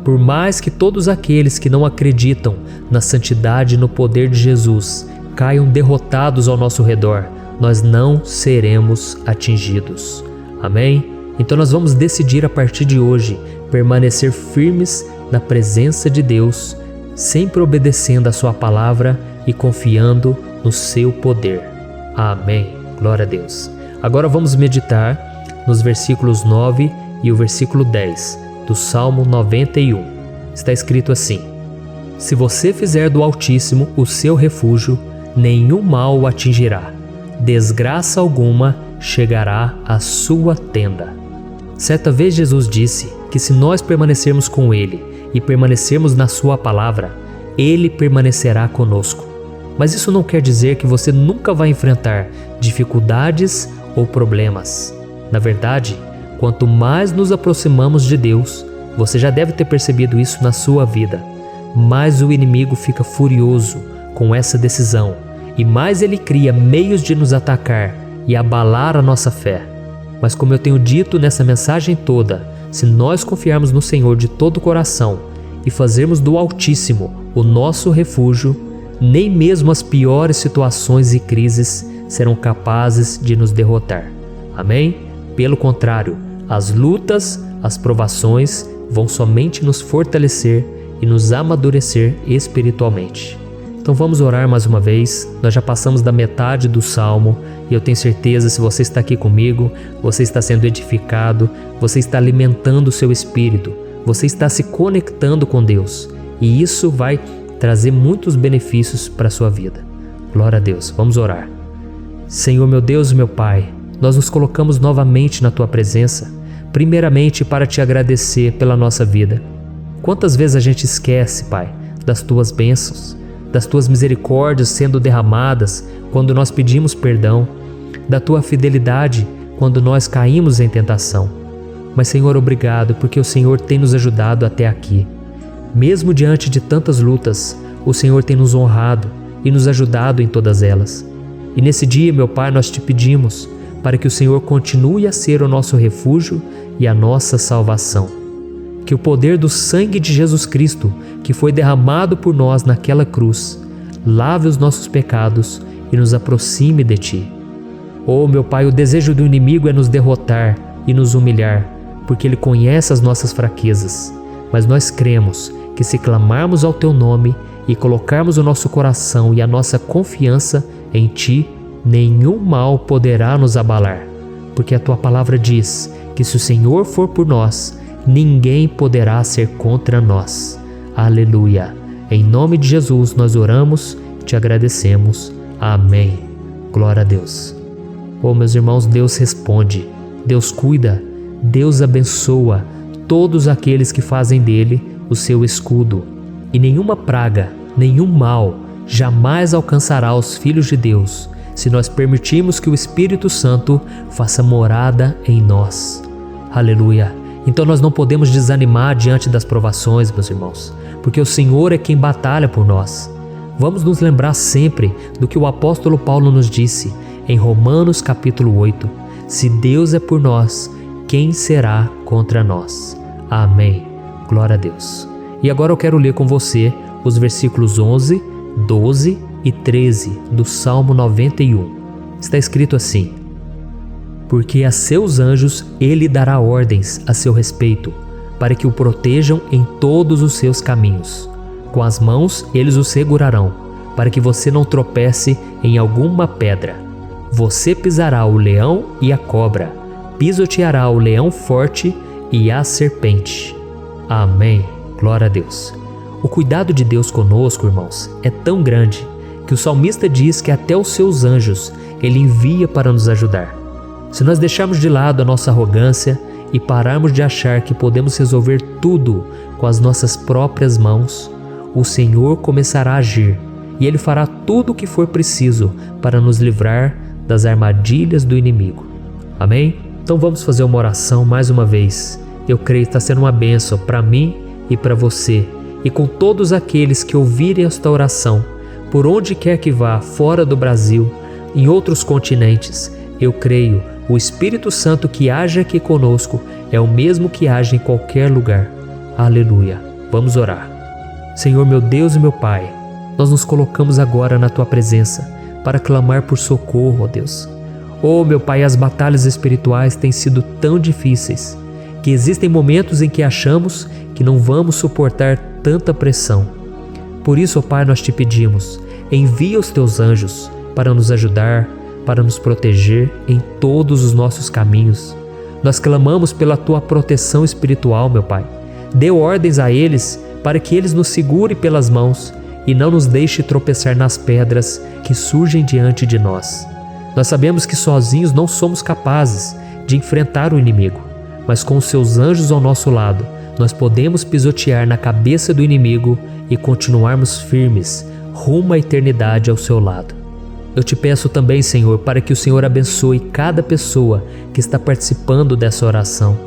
Por mais que todos aqueles que não acreditam na santidade e no poder de Jesus caiam derrotados ao nosso redor, nós não seremos atingidos. Amém? Então nós vamos decidir a partir de hoje permanecer firmes na presença de Deus, sempre obedecendo a sua palavra e confiando no seu poder. Amém. Glória a Deus. Agora vamos meditar nos versículos 9 e o versículo 10 do Salmo 91. Está escrito assim: Se você fizer do Altíssimo o seu refúgio, nenhum mal o atingirá, desgraça alguma chegará à sua tenda. Certa vez Jesus disse que se nós permanecermos com Ele e permanecermos na sua palavra, Ele permanecerá conosco. Mas isso não quer dizer que você nunca vai enfrentar dificuldades ou problemas. Na verdade, quanto mais nos aproximamos de Deus, você já deve ter percebido isso na sua vida, mais o inimigo fica furioso com essa decisão e mais ele cria meios de nos atacar e abalar a nossa fé. Mas como eu tenho dito nessa mensagem toda, se nós confiarmos no Senhor de todo o coração e fazermos do Altíssimo o nosso refúgio, nem mesmo as piores situações e crises serão capazes de nos derrotar. Amém? Pelo contrário, as lutas, as provações vão somente nos fortalecer e nos amadurecer espiritualmente. Então vamos orar mais uma vez. Nós já passamos da metade do Salmo e eu tenho certeza, se você está aqui comigo, você está sendo edificado, você está alimentando o seu espírito, você está se conectando com Deus e isso vai trazer muitos benefícios para a sua vida. Glória a Deus. Vamos orar. Senhor, meu Deus e meu Pai, nós nos colocamos novamente na Tua presença, primeiramente para Te agradecer pela nossa vida. Quantas vezes a gente esquece, Pai, das Tuas bênçãos, das Tuas misericórdias sendo derramadas quando nós pedimos perdão, da Tua fidelidade quando nós caímos em tentação. Mas, Senhor, obrigado, porque o Senhor tem nos ajudado até aqui. Mesmo diante de tantas lutas, o Senhor tem nos honrado e nos ajudado em todas elas. E nesse dia, meu Pai, nós Te pedimos para que o Senhor continue a ser o nosso refúgio e a nossa salvação. Que o poder do sangue de Jesus Cristo, que foi derramado por nós naquela cruz, lave os nossos pecados e nos aproxime de Ti. Oh, meu Pai, o desejo do inimigo é nos derrotar e nos humilhar, porque ele conhece as nossas fraquezas. Mas nós cremos que se clamarmos ao Teu nome e colocarmos o nosso coração e a nossa confiança em Ti, nenhum mal poderá nos abalar, porque a Tua palavra diz que se o Senhor for por nós, ninguém poderá ser contra nós. Aleluia! Em nome de Jesus nós oramos e Te agradecemos. Amém. Glória a Deus. Oh, meus irmãos, Deus responde, Deus cuida, Deus abençoa todos aqueles que fazem dele o seu escudo. E nenhuma praga, nenhum mal jamais alcançará os filhos de Deus, se nós permitirmos que o Espírito Santo faça morada em nós. Aleluia! Então nós não podemos desanimar diante das provações, meus irmãos, porque o Senhor é quem batalha por nós. Vamos nos lembrar sempre do que o apóstolo Paulo nos disse em Romanos capítulo 8. Se Deus é por nós, quem será contra nós? Amém. Glória a Deus. E agora eu quero ler com você os versículos 11, 12 e 13 do Salmo 91. Está escrito assim: porque a seus anjos ele dará ordens a seu respeito, para que o protejam em todos os seus caminhos. Com as mãos eles o segurarão, para que você não tropece em alguma pedra. Você pisará o leão e a cobra, pisoteará o leão forte e a serpente. Amém. Glória a Deus. O cuidado de Deus conosco, irmãos, é tão grande que o salmista diz que até os seus anjos ele envia para nos ajudar. Se nós deixarmos de lado a nossa arrogância e pararmos de achar que podemos resolver tudo com as nossas próprias mãos, o Senhor começará a agir e Ele fará tudo o que for preciso para nos livrar das armadilhas do inimigo. Amém? Então vamos fazer uma oração mais uma vez. Eu creio que está sendo uma bênção para mim e para você, e com todos aqueles que ouvirem esta oração, por onde quer que vá, fora do Brasil, em outros continentes. Eu creio, o Espírito Santo que age aqui conosco é o mesmo que age em qualquer lugar. Aleluia. Vamos orar. Senhor, meu Deus e meu Pai, nós nos colocamos agora na Tua presença para clamar por socorro, ó Deus. Oh, meu Pai, as batalhas espirituais têm sido tão difíceis que existem momentos em que achamos que não vamos suportar tanta pressão. Por isso, ó Pai, nós te pedimos, envia os Teus anjos para nos ajudar, para nos proteger em todos os nossos caminhos. Nós clamamos pela Tua proteção espiritual, meu Pai. Dê ordens a eles para que eles nos segurem pelas mãos e não nos deixe tropeçar nas pedras que surgem diante de nós. Nós sabemos que sozinhos não somos capazes de enfrentar o inimigo, mas com os Seus anjos ao nosso lado, nós podemos pisotear na cabeça do inimigo e continuarmos firmes rumo à eternidade ao Seu lado. Eu te peço também, Senhor, para que o Senhor abençoe cada pessoa que está participando dessa oração.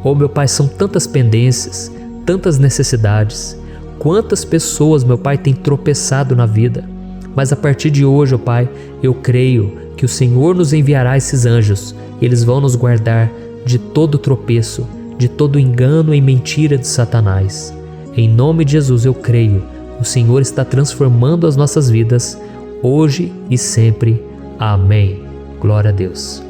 Oh, meu Pai, são tantas pendências, tantas necessidades. Quantas pessoas, meu Pai, têm tropeçado na vida. Mas a partir de hoje, ó Pai, eu creio que o Senhor nos enviará esses anjos. Eles vão nos guardar de todo tropeço, de todo engano e mentira de Satanás. Em nome de Jesus eu creio, o Senhor está transformando as nossas vidas, hoje e sempre. Amém. Glória a Deus.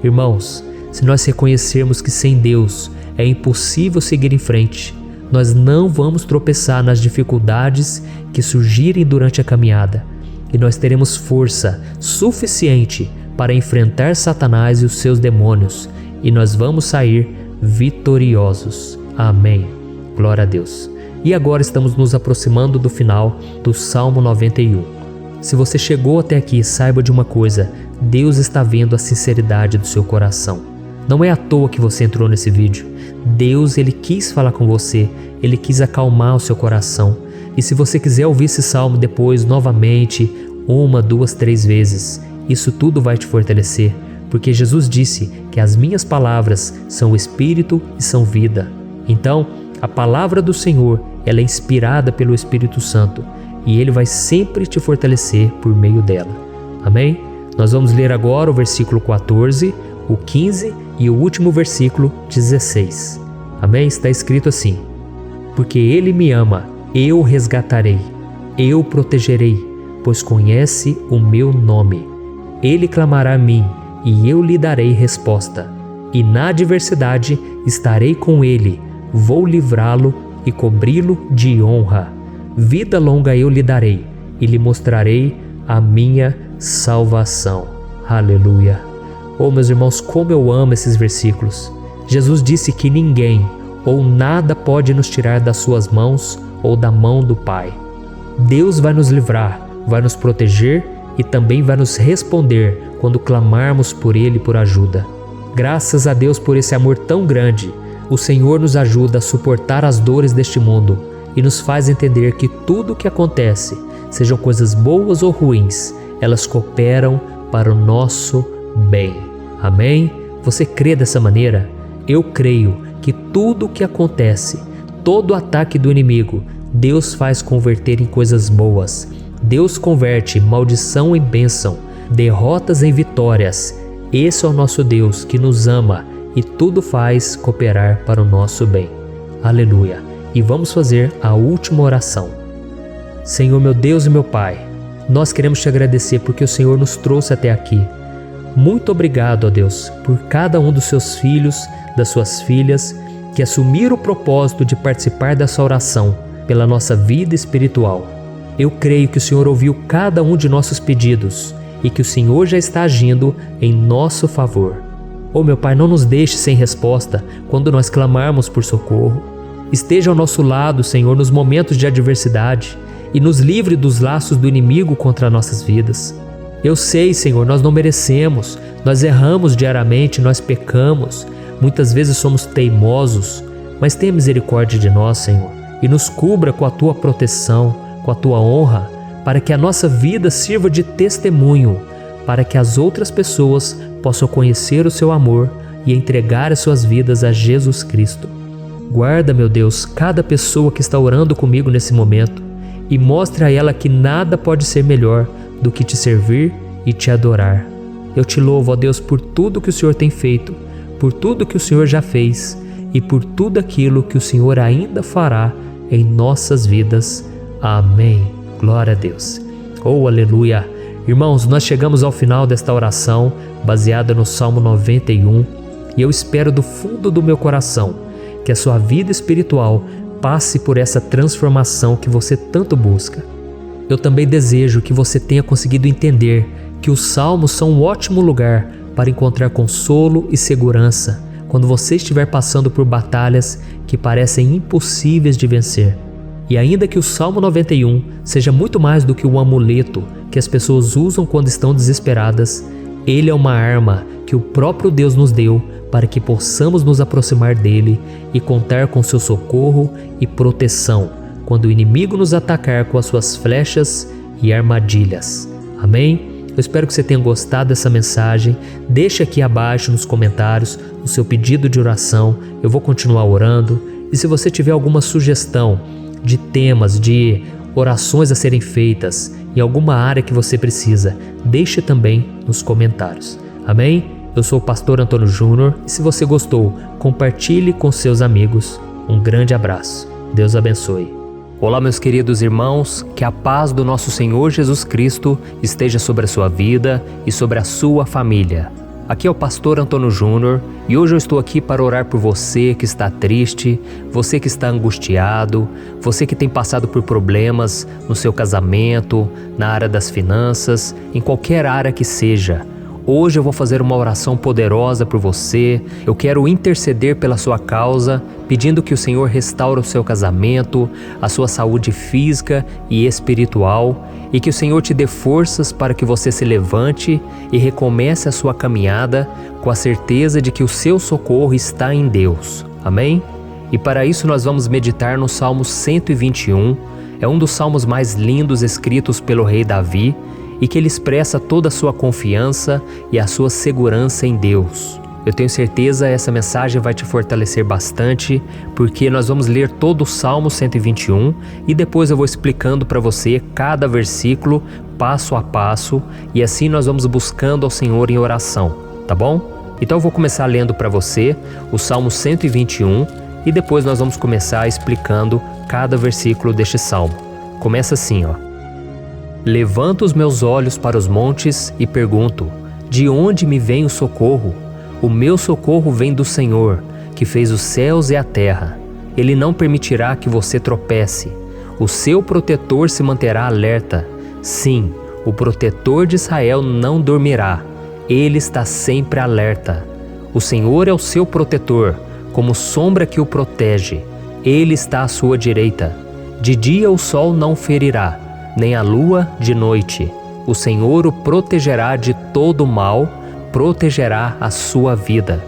Irmãos, se nós reconhecermos que sem Deus é impossível seguir em frente, nós não vamos tropeçar nas dificuldades que surgirem durante a caminhada, e nós teremos força suficiente para enfrentar Satanás e os seus demônios, e nós vamos sair vitoriosos. Amém. Glória a Deus. E agora estamos nos aproximando do final do Salmo 91. Se você chegou até aqui, saiba de uma coisa: Deus está vendo a sinceridade do seu coração. Não é à toa que você entrou nesse vídeo. Deus, Ele quis falar com você, Ele quis acalmar o seu coração. E se você quiser ouvir esse salmo depois, novamente, 1, 2, 3 vezes, isso tudo vai te fortalecer, porque Jesus disse que as minhas palavras são espírito e são vida. Então, a palavra do Senhor, ela é inspirada pelo Espírito Santo, e Ele vai sempre te fortalecer por meio dela. Amém? Nós vamos ler agora o versículo 14, o 15 e o último versículo 16. Amém? Está escrito assim: porque Ele me ama, eu o resgatarei, eu o protegerei, pois conhece o meu nome. Ele clamará a mim, e eu lhe darei resposta. E na adversidade estarei com ele, vou livrá-lo e cobri-lo de honra. Vida longa eu lhe darei, e lhe mostrarei a minha salvação. Aleluia. Oh, meus irmãos, como eu amo esses versículos. Jesus disse que ninguém ou nada pode nos tirar das suas mãos ou da mão do Pai. Deus vai nos livrar, vai nos proteger e também vai nos responder quando clamarmos por Ele por ajuda. Graças a Deus por esse amor tão grande, o Senhor nos ajuda a suportar as dores deste mundo e nos faz entender que tudo o que acontece, sejam coisas boas ou ruins, elas cooperam para o nosso bem. Amém? Você crê dessa maneira? Eu creio que tudo o que acontece, todo ataque do inimigo, Deus faz converter em coisas boas. Deus converte maldição em bênção, derrotas em vitórias. Esse é o nosso Deus que nos ama e tudo faz cooperar para o nosso bem. Aleluia! E vamos fazer a última oração. Senhor, meu Deus e meu Pai, Nós queremos te agradecer porque o Senhor nos trouxe até aqui. Muito obrigado, ó Deus, por cada um dos seus filhos, das suas filhas, que assumiram o propósito de participar dessa oração pela nossa vida espiritual. Eu creio que o Senhor ouviu cada um de nossos pedidos e que o Senhor já está agindo em nosso favor. Oh, meu Pai, não nos deixe sem resposta quando nós clamarmos por socorro. Esteja ao nosso lado, Senhor, nos momentos de adversidade e nos livre dos laços do inimigo contra nossas vidas. Eu sei, Senhor, nós não merecemos, nós erramos diariamente, nós pecamos, muitas vezes somos teimosos, mas tenha misericórdia de nós, Senhor, e nos cubra com a Tua proteção, com a Tua honra, para que a nossa vida sirva de testemunho, para que as outras pessoas possam conhecer o Seu amor e entregar as suas vidas a Jesus Cristo. Guarda, meu Deus, cada pessoa que está orando comigo nesse momento e mostre a ela que nada pode ser melhor do que te servir e te adorar. Eu te louvo, ó Deus, por tudo que o Senhor tem feito, por tudo que o Senhor já fez e por tudo aquilo que o Senhor ainda fará em nossas vidas. Amém. Glória a Deus. Oh, aleluia. Irmãos, nós chegamos ao final desta oração baseada no Salmo 91 e eu espero do fundo do meu coração que a sua vida espiritual passe por essa transformação que você tanto busca. Eu também desejo que você tenha conseguido entender que os salmos são um ótimo lugar para encontrar consolo e segurança quando você estiver passando por batalhas que parecem impossíveis de vencer. E ainda que o Salmo 91 seja muito mais do que um amuleto que as pessoas usam quando estão desesperadas, ele é uma arma que o próprio Deus nos deu para que possamos nos aproximar dele e contar com seu socorro e proteção quando o inimigo nos atacar com as suas flechas e armadilhas. Amém? Eu espero que você tenha gostado dessa mensagem. Deixe aqui abaixo nos comentários o seu pedido de oração. Eu vou continuar orando. E se você tiver alguma sugestão de temas, de orações a serem feitas em alguma área que você precisa, deixe também nos comentários. Amém? Eu sou o pastor Antônio Júnior e se você gostou, compartilhe com seus amigos. Um grande abraço. Deus abençoe. Olá, meus queridos irmãos, que a paz do nosso Senhor Jesus Cristo esteja sobre a sua vida e sobre a sua família. Aqui é o pastor Antônio Júnior e hoje eu estou aqui para orar por você que está triste, você que está angustiado, você que tem passado por problemas no seu casamento, na área das finanças, em qualquer área que seja. Hoje eu vou fazer uma oração poderosa por você. Eu quero interceder pela sua causa, pedindo que o Senhor restaure o seu casamento, a sua saúde física e espiritual, e que o Senhor te dê forças para que você se levante e recomece a sua caminhada com a certeza de que o seu socorro está em Deus. Amém? E para isso nós vamos meditar no Salmo 121. É um dos salmos mais lindos escritos pelo rei Davi, e que ele expressa toda a sua confiança e a sua segurança em Deus. Eu tenho certeza essa mensagem vai te fortalecer bastante, porque nós vamos ler todo o Salmo 121 e depois eu vou explicando para você cada versículo, passo a passo, e assim nós vamos buscando ao Senhor em oração, tá bom? Então eu vou começar lendo para você o Salmo 121 e depois nós vamos começar explicando cada versículo deste salmo. Começa assim, ó. Levanto os meus olhos para os montes e pergunto: de onde me vem o socorro? O meu socorro vem do Senhor, que fez os céus e a terra. Ele não permitirá que você tropece. O seu protetor se manterá alerta. Sim, o protetor de Israel não dormirá. Ele está sempre alerta. O Senhor é o seu protetor, como sombra que o protege. Ele está à sua direita. De dia o sol não ferirá, nem a lua de noite. O Senhor o protegerá de todo mal, protegerá a sua vida.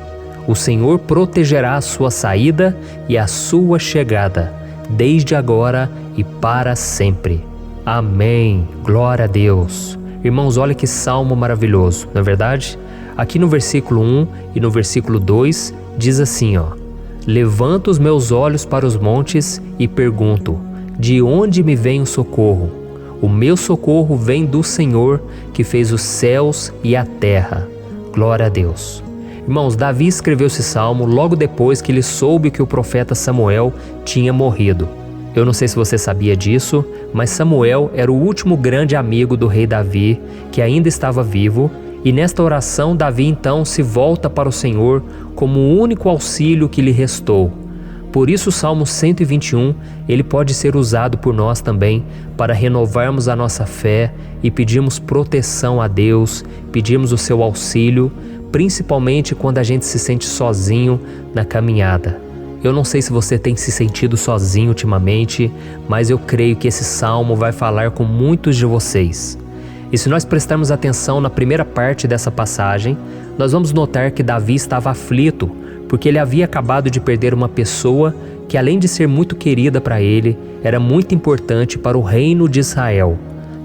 O Senhor protegerá a sua saída e a sua chegada, desde agora e para sempre. Amém. Glória a Deus. Irmãos, olha que salmo maravilhoso, não é verdade? Aqui no versículo 1 e no versículo 2 diz assim, ó: Levanto os meus olhos para os montes e pergunto: de onde me vem o socorro? O meu socorro vem do Senhor, que fez os céus e a terra. Glória a Deus. Irmãos, Davi escreveu esse salmo logo depois que ele soube que o profeta Samuel tinha morrido. Eu não sei se você sabia disso, mas Samuel era o último grande amigo do rei Davi, que ainda estava vivo, e nesta oração Davi então se volta para o Senhor como o único auxílio que lhe restou. Por isso o Salmo 121, ele pode ser usado por nós também para renovarmos a nossa fé e pedirmos proteção a Deus, pedirmos o seu auxílio, principalmente quando a gente se sente sozinho na caminhada. Eu não sei se você tem se sentido sozinho ultimamente, mas eu creio que esse salmo vai falar com muitos de vocês. E se nós prestarmos atenção na primeira parte dessa passagem, nós vamos notar que Davi estava aflito, porque ele havia acabado de perder uma pessoa que, além de ser muito querida para ele, era muito importante para o reino de Israel.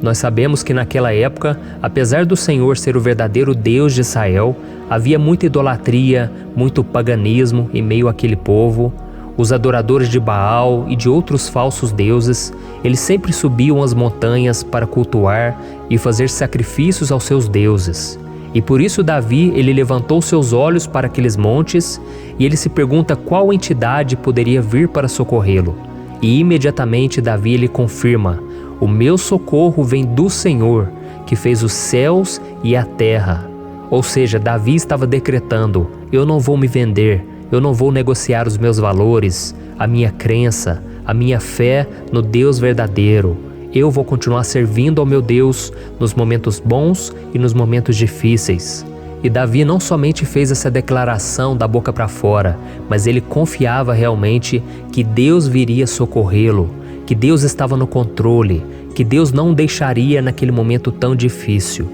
Nós sabemos que naquela época, apesar do Senhor ser o verdadeiro Deus de Israel, havia muita idolatria, muito paganismo em meio àquele povo. Os adoradores de Baal e de outros falsos deuses, eles sempre subiam as montanhas para cultuar e fazer sacrifícios aos seus deuses. E por isso Davi, ele levantou seus olhos para aqueles montes e ele se pergunta qual entidade poderia vir para socorrê-lo. E imediatamente Davi ele confirma: o meu socorro vem do Senhor, que fez os céus e a terra. Ou seja, Davi estava decretando: eu não vou me vender, eu não vou negociar os meus valores, a minha crença, a minha fé no Deus verdadeiro. Eu vou continuar servindo ao meu Deus nos momentos bons e nos momentos difíceis. E Davi não somente fez essa declaração da boca para fora, mas ele confiava realmente que Deus viria socorrê-lo, que Deus estava no controle, que Deus não o deixaria naquele momento tão difícil.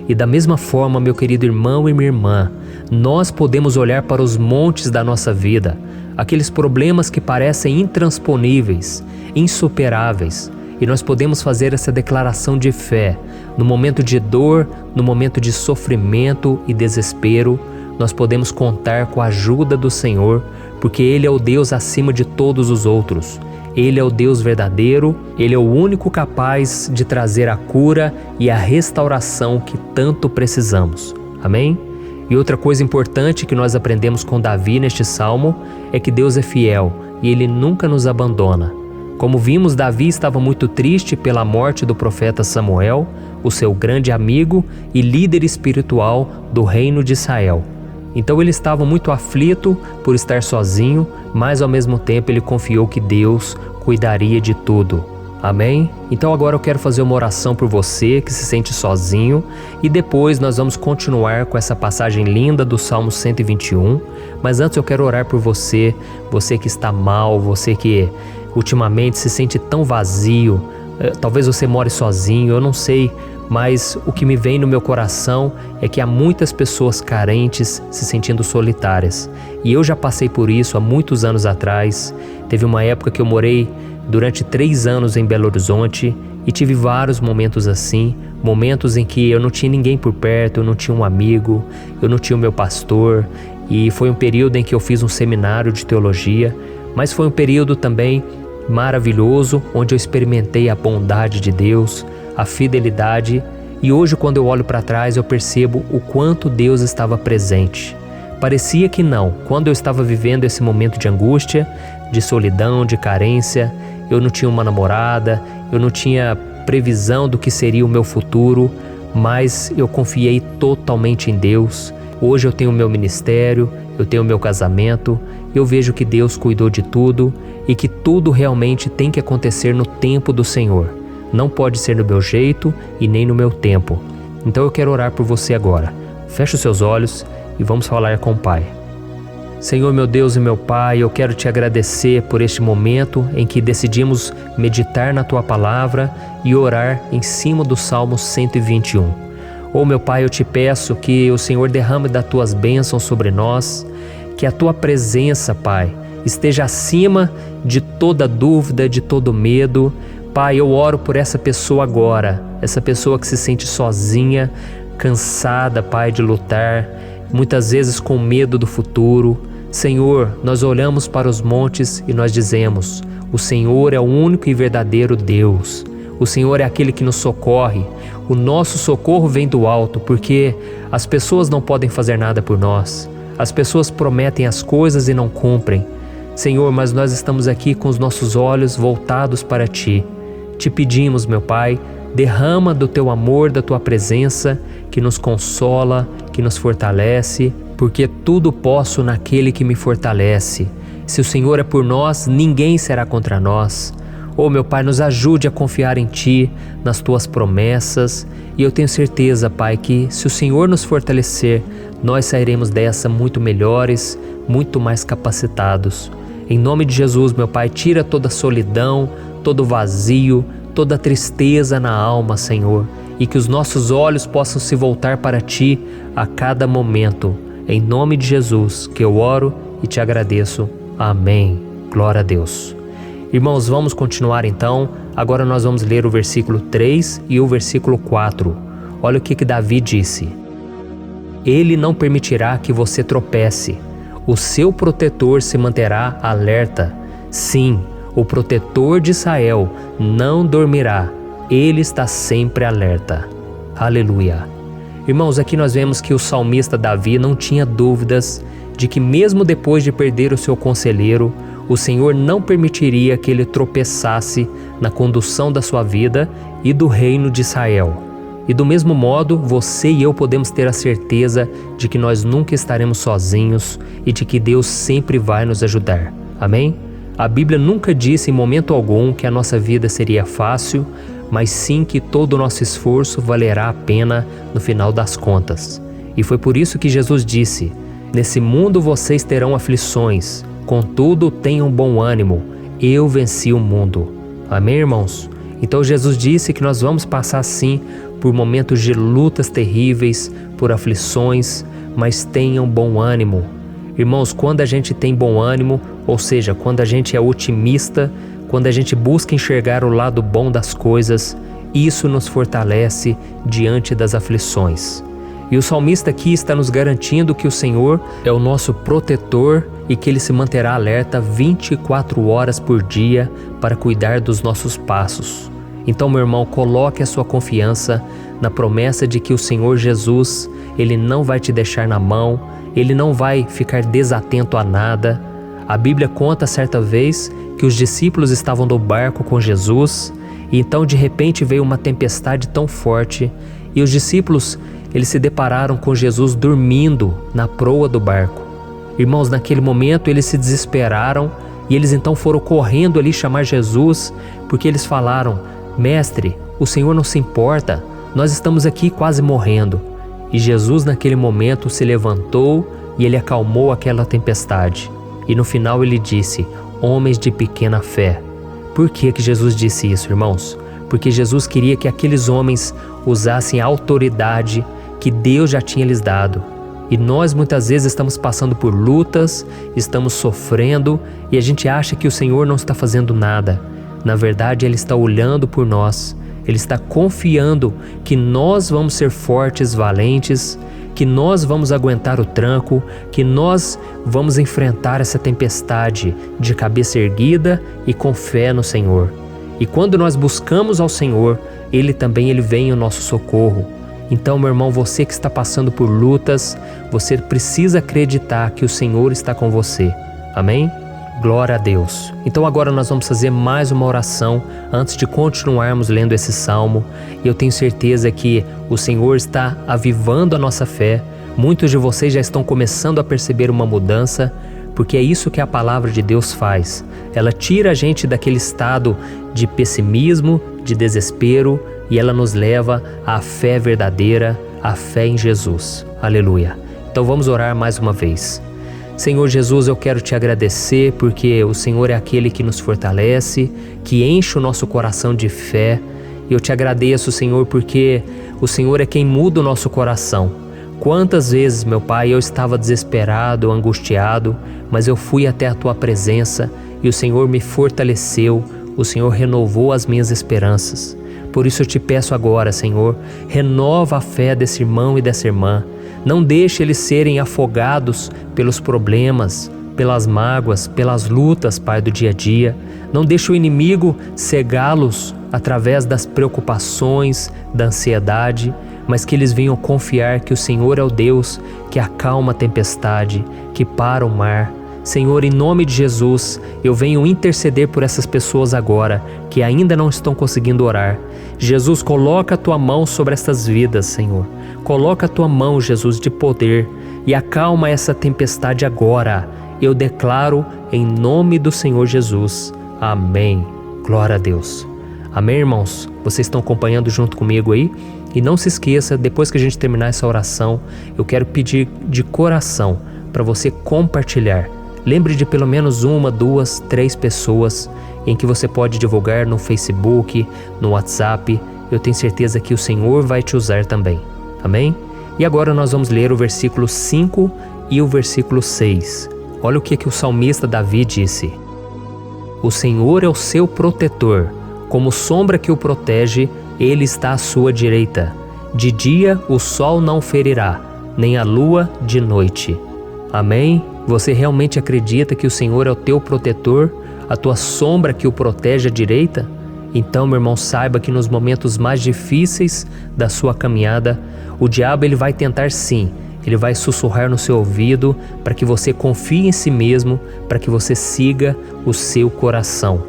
E da mesma forma, meu querido irmão e minha irmã, nós podemos olhar para os montes da nossa vida, aqueles problemas que parecem intransponíveis, insuperáveis, e nós podemos fazer essa declaração de fé. No momento de dor, no momento de sofrimento e desespero, nós podemos contar com a ajuda do Senhor, porque Ele é o Deus acima de todos os outros. Ele é o Deus verdadeiro, Ele é o único capaz de trazer a cura e a restauração que tanto precisamos. Amém? E outra coisa importante que nós aprendemos com Davi neste salmo é que Deus é fiel e Ele nunca nos abandona. Como vimos, Davi estava muito triste pela morte do profeta Samuel, o seu grande amigo e líder espiritual do reino de Israel. Então ele estava muito aflito por estar sozinho, mas ao mesmo tempo ele confiou que Deus cuidaria de tudo. Amém? Então agora eu quero fazer uma oração por você que se sente sozinho e depois nós vamos continuar com essa passagem linda do Salmo 121. Mas antes eu quero orar por você, você que está mal, você que ultimamente se sente tão vazio, talvez você more sozinho, eu não sei, mas o que me vem no meu coração é que há muitas pessoas carentes se sentindo solitárias. E eu já passei por isso há muitos anos atrás. Teve uma época que eu morei durante 3 anos em Belo Horizonte e tive vários momentos assim, momentos em que eu não tinha ninguém por perto, eu não tinha um amigo, eu não tinha o meu pastor, e foi um período em que eu fiz um seminário de teologia, mas foi um período também maravilhoso, onde eu experimentei a bondade de Deus, a fidelidade, e hoje quando eu olho para trás eu percebo o quanto Deus estava presente. Parecia que não, quando eu estava vivendo esse momento de angústia, de solidão, de carência, eu não tinha uma namorada, eu não tinha previsão do que seria o meu futuro, mas eu confiei totalmente em Deus. Hoje eu tenho o meu ministério, eu tenho o meu casamento, eu vejo que Deus cuidou de tudo e que tudo realmente tem que acontecer no tempo do Senhor. Não pode ser no meu jeito e nem no meu tempo. Então eu quero orar por você agora. Feche os seus olhos e vamos falar com o Pai. Senhor, meu Deus e meu Pai, eu quero te agradecer por este momento em que decidimos meditar na Tua Palavra e orar em cima do Salmo 121. Oh, meu Pai, eu te peço que o Senhor derrame das Tuas bênçãos sobre nós, que a Tua presença, Pai, esteja acima de toda dúvida, de todo medo. Pai, eu oro por essa pessoa agora, essa pessoa que se sente sozinha, cansada, Pai, de lutar, muitas vezes com medo do futuro. Senhor, nós olhamos para os montes e nós dizemos: o Senhor é o único e verdadeiro Deus. O Senhor é aquele que nos socorre. O nosso socorro vem do alto, porque as pessoas não podem fazer nada por nós. As pessoas prometem as coisas e não cumprem. Senhor, mas nós estamos aqui com os nossos olhos voltados para Ti. Te pedimos, meu Pai, derrama do Teu amor, da Tua presença, que nos consola, que nos fortalece, porque tudo posso naquele que me fortalece. Se o Senhor é por nós, ninguém será contra nós. Oh, meu Pai, nos ajude a confiar em Ti, nas Tuas promessas, e eu tenho certeza, Pai, que se o Senhor nos fortalecer, nós sairemos dessa muito melhores, muito mais capacitados. Em nome de Jesus, meu Pai, tira toda a solidão, todo o vazio, toda a tristeza na alma, Senhor, e que os nossos olhos possam se voltar para Ti a cada momento. Em nome de Jesus, que eu oro e te agradeço. Amém. Glória a Deus. Irmãos, vamos continuar então. Agora nós vamos ler o versículo 3 e o versículo 4. Olha o que Davi disse. Ele não permitirá que você tropece. O seu protetor se manterá alerta. Sim, o protetor de Israel não dormirá. Ele está sempre alerta. Aleluia. Irmãos, aqui nós vemos que o salmista Davi não tinha dúvidas de que mesmo depois de perder o seu conselheiro, o Senhor não permitiria que ele tropeçasse na condução da sua vida e do reino de Israel. E do mesmo modo, você e eu podemos ter a certeza de que nós nunca estaremos sozinhos e de que Deus sempre vai nos ajudar. Amém? A Bíblia nunca disse em momento algum que a nossa vida seria fácil, mas sim que todo o nosso esforço valerá a pena no final das contas. E foi por isso que Jesus disse: nesse mundo vocês terão aflições, contudo tenham bom ânimo, eu venci o mundo. Amém, irmãos? Então Jesus disse que nós vamos passar sim por momentos de lutas terríveis, por aflições, mas tenham bom ânimo. Irmãos, quando a gente tem bom ânimo, ou seja, quando a gente é otimista, quando a gente busca enxergar o lado bom das coisas, isso nos fortalece diante das aflições. E o salmista aqui está nos garantindo que o Senhor é o nosso protetor e que Ele se manterá alerta 24 horas por dia para cuidar dos nossos passos. Então, meu irmão, coloque a sua confiança na promessa de que o Senhor Jesus, Ele não vai te deixar na mão, Ele não vai ficar desatento a nada. A Bíblia conta certa vez que os discípulos estavam no barco com Jesus e então de repente veio uma tempestade tão forte e os discípulos, eles se depararam com Jesus dormindo na proa do barco. Irmãos, naquele momento eles se desesperaram e eles então foram correndo ali chamar Jesus, porque eles falaram: Mestre, o Senhor não se importa, nós estamos aqui quase morrendo. E Jesus naquele momento se levantou e Ele acalmou aquela tempestade. E no final Ele disse: homens de pequena fé. Por que Jesus disse isso, irmãos? Porque Jesus queria que aqueles homens usassem a autoridade que Deus já tinha lhes dado. E nós muitas vezes estamos passando por lutas, estamos sofrendo e a gente acha que o Senhor não está fazendo nada. Na verdade, Ele está olhando por nós, Ele está confiando que nós vamos ser fortes, valentes, que nós vamos aguentar o tranco, que nós vamos enfrentar essa tempestade de cabeça erguida e com fé no Senhor. E quando nós buscamos ao Senhor, Ele vem ao nosso socorro. Então, meu irmão, você que está passando por lutas, você precisa acreditar que o Senhor está com você. Amém? Glória a Deus. Então agora nós vamos fazer mais uma oração antes de continuarmos lendo esse salmo. E eu tenho certeza que o Senhor está avivando a nossa fé. Muitos de vocês já estão começando a perceber uma mudança, porque é isso que a palavra de Deus faz. Ela tira a gente daquele estado de pessimismo, de desespero, e ela nos leva à fé verdadeira, à fé em Jesus. Aleluia. Então vamos orar mais uma vez. Senhor Jesus, eu quero te agradecer porque o Senhor é aquele que nos fortalece, que enche o nosso coração de fé. E eu te agradeço, Senhor, porque o Senhor é quem muda o nosso coração. Quantas vezes, meu Pai, eu estava desesperado, angustiado, mas eu fui até a Tua presença e o Senhor me fortaleceu, o Senhor renovou as minhas esperanças. Por isso eu te peço agora, Senhor, renova a fé desse irmão e dessa irmã. Não deixe eles serem afogados pelos problemas, pelas mágoas, pelas lutas, Pai, do dia a dia. Não deixe o inimigo cegá-los através das preocupações, da ansiedade, mas que eles venham confiar que o Senhor é o Deus que acalma a tempestade, que para o mar. Senhor, em nome de Jesus, eu venho interceder por essas pessoas agora que ainda não estão conseguindo orar. Jesus, coloca a tua mão sobre estas vidas, Senhor. Coloca a tua mão, Jesus, de poder e acalma essa tempestade agora. Eu declaro em nome do Senhor Jesus. Amém. Glória a Deus. Amém, irmãos? Vocês estão acompanhando junto comigo aí? E não se esqueça, depois que a gente terminar essa oração, eu quero pedir de coração para você compartilhar. Lembre de pelo menos 1, 2, 3 pessoas em que você pode divulgar no Facebook, no WhatsApp. Eu tenho certeza que o Senhor vai te usar também. Amém? E agora nós vamos ler o versículo 5 e o versículo 6. Olha o que o salmista Davi disse. O Senhor é o seu protetor, como sombra que o protege, ele está à sua direita. De dia o sol não ferirá, nem a lua de noite. Amém? Você realmente acredita que o Senhor é o teu protetor, a tua sombra que o protege à direita? Então, meu irmão, saiba que nos momentos mais difíceis da sua caminhada, o diabo ele vai tentar sim, ele vai sussurrar no seu ouvido para que você confie em si mesmo, para que você siga o seu coração.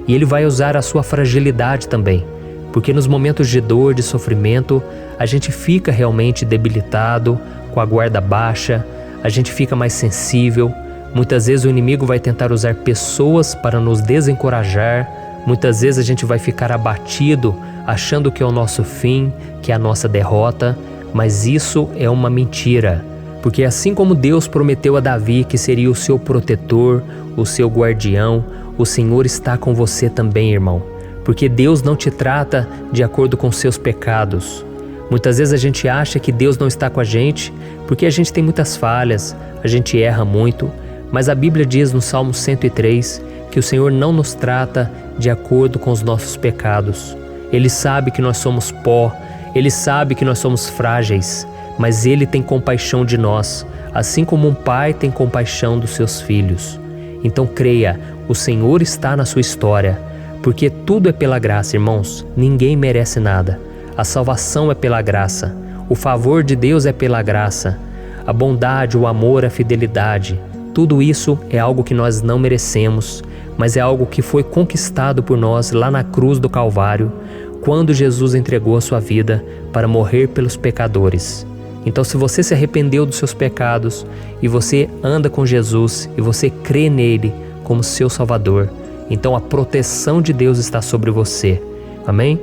E ele vai usar a sua fragilidade também, porque nos momentos de dor, de sofrimento, a gente fica realmente debilitado, com a guarda baixa, a gente fica mais sensível. Muitas vezes o inimigo vai tentar usar pessoas para nos desencorajar. Muitas vezes a gente vai ficar abatido, achando que é o nosso fim, que é a nossa derrota. Mas isso é uma mentira. Porque assim como Deus prometeu a Davi que seria o seu protetor, o seu guardião, o Senhor está com você também, irmão. Porque Deus não te trata de acordo com seus pecados. Muitas vezes a gente acha que Deus não está com a gente porque a gente tem muitas falhas, a gente erra muito, mas a Bíblia diz no Salmo 103 que o Senhor não nos trata de acordo com os nossos pecados. Ele sabe que nós somos pó, Ele sabe que nós somos frágeis, mas Ele tem compaixão de nós, assim como um pai tem compaixão dos seus filhos. Então creia, o Senhor está na sua história, porque tudo é pela graça, irmãos, ninguém merece nada. A salvação é pela graça, o favor de Deus é pela graça, a bondade, o amor, a fidelidade, tudo isso é algo que nós não merecemos, mas é algo que foi conquistado por nós lá na cruz do Calvário, quando Jesus entregou a sua vida para morrer pelos pecadores. Então, se você se arrependeu dos seus pecados e você anda com Jesus e você crê nele como seu Salvador, então a proteção de Deus está sobre você. Amém?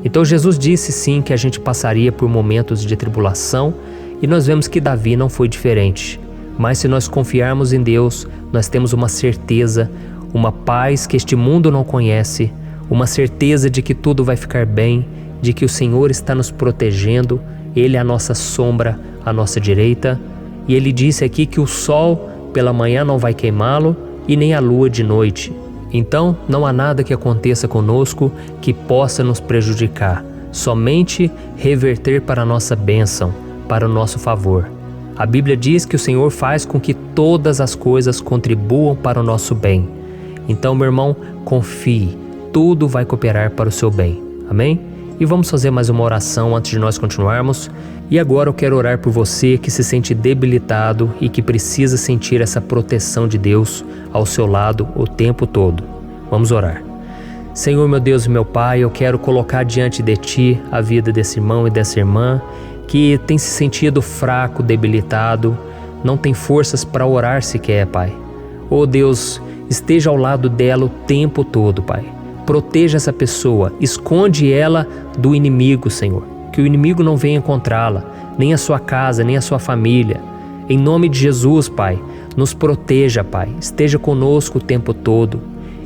Então Jesus disse sim que a gente passaria por momentos de tribulação e nós vemos que Davi não foi diferente. Mas se nós confiarmos em Deus, nós temos uma certeza, uma paz que este mundo não conhece, uma certeza de que tudo vai ficar bem, de que o Senhor está nos protegendo, Ele é a nossa sombra, à nossa direita. E Ele disse aqui que o sol pela manhã não vai queimá-lo e nem a lua de noite. Então, não há nada que aconteça conosco que possa nos prejudicar, somente reverter para a nossa bênção, para o nosso favor. A Bíblia diz que o Senhor faz com que todas as coisas contribuam para o nosso bem. Então, meu irmão, confie, tudo vai cooperar para o seu bem. Amém? E vamos fazer mais uma oração antes de nós continuarmos. E agora eu quero orar por você que se sente debilitado e que precisa sentir essa proteção de Deus ao seu lado o tempo todo. Vamos orar. Senhor, meu Deus e meu Pai, eu quero colocar diante de Ti a vida desse irmão e dessa irmã que tem se sentido fraco, debilitado, não tem forças para orar sequer, Pai. Oh Deus, esteja ao lado dela o tempo todo, Pai. Proteja essa pessoa, esconde ela do inimigo, Senhor. Que o inimigo não venha encontrá-la, nem a sua casa, nem a sua família. Em nome de Jesus, Pai, nos proteja, Pai. Esteja conosco o tempo todo.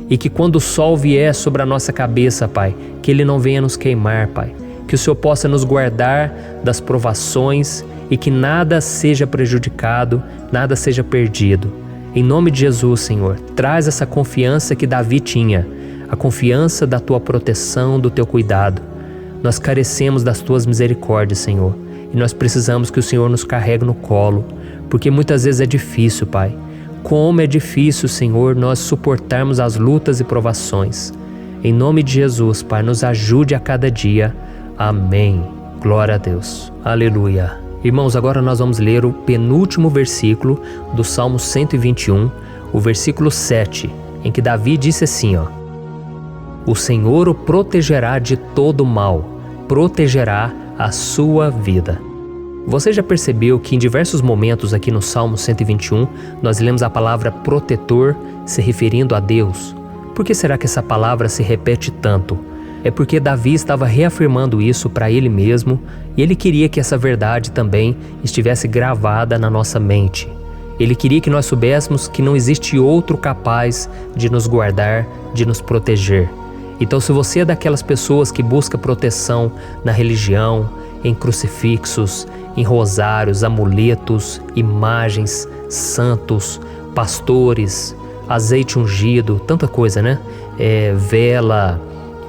E que quando o sol vier sobre a nossa cabeça, Pai, que ele não venha nos queimar, Pai. Que o Senhor possa nos guardar das provações e que nada seja prejudicado, nada seja perdido. Em nome de Jesus, Senhor, traz essa confiança que Davi tinha, a confiança da Tua proteção, do Teu cuidado. Nós carecemos das Tuas misericórdias, Senhor, e nós precisamos que o Senhor nos carregue no colo, porque muitas vezes é difícil, Pai. Como é difícil, Senhor, nós suportarmos as lutas e provações. Em nome de Jesus, Pai, nos ajude a cada dia. Amém. Glória a Deus. Aleluia. Irmãos, agora nós vamos ler o penúltimo versículo do Salmo 121, o versículo 7, em que Davi disse assim, ó: O Senhor o protegerá de todo mal, protegerá a sua vida. Você já percebeu que em diversos momentos aqui no Salmo 121, nós lemos a palavra protetor se referindo a Deus? Por que será que essa palavra se repete tanto? É porque Davi estava reafirmando isso para ele mesmo e ele queria que essa verdade também estivesse gravada na nossa mente. Ele queria que nós soubéssemos que não existe outro capaz de nos guardar, de nos proteger. Então, se você é daquelas pessoas que busca proteção na religião, em crucifixos, em rosários, amuletos, imagens, santos, pastores, azeite ungido, tanta coisa, né? Vela,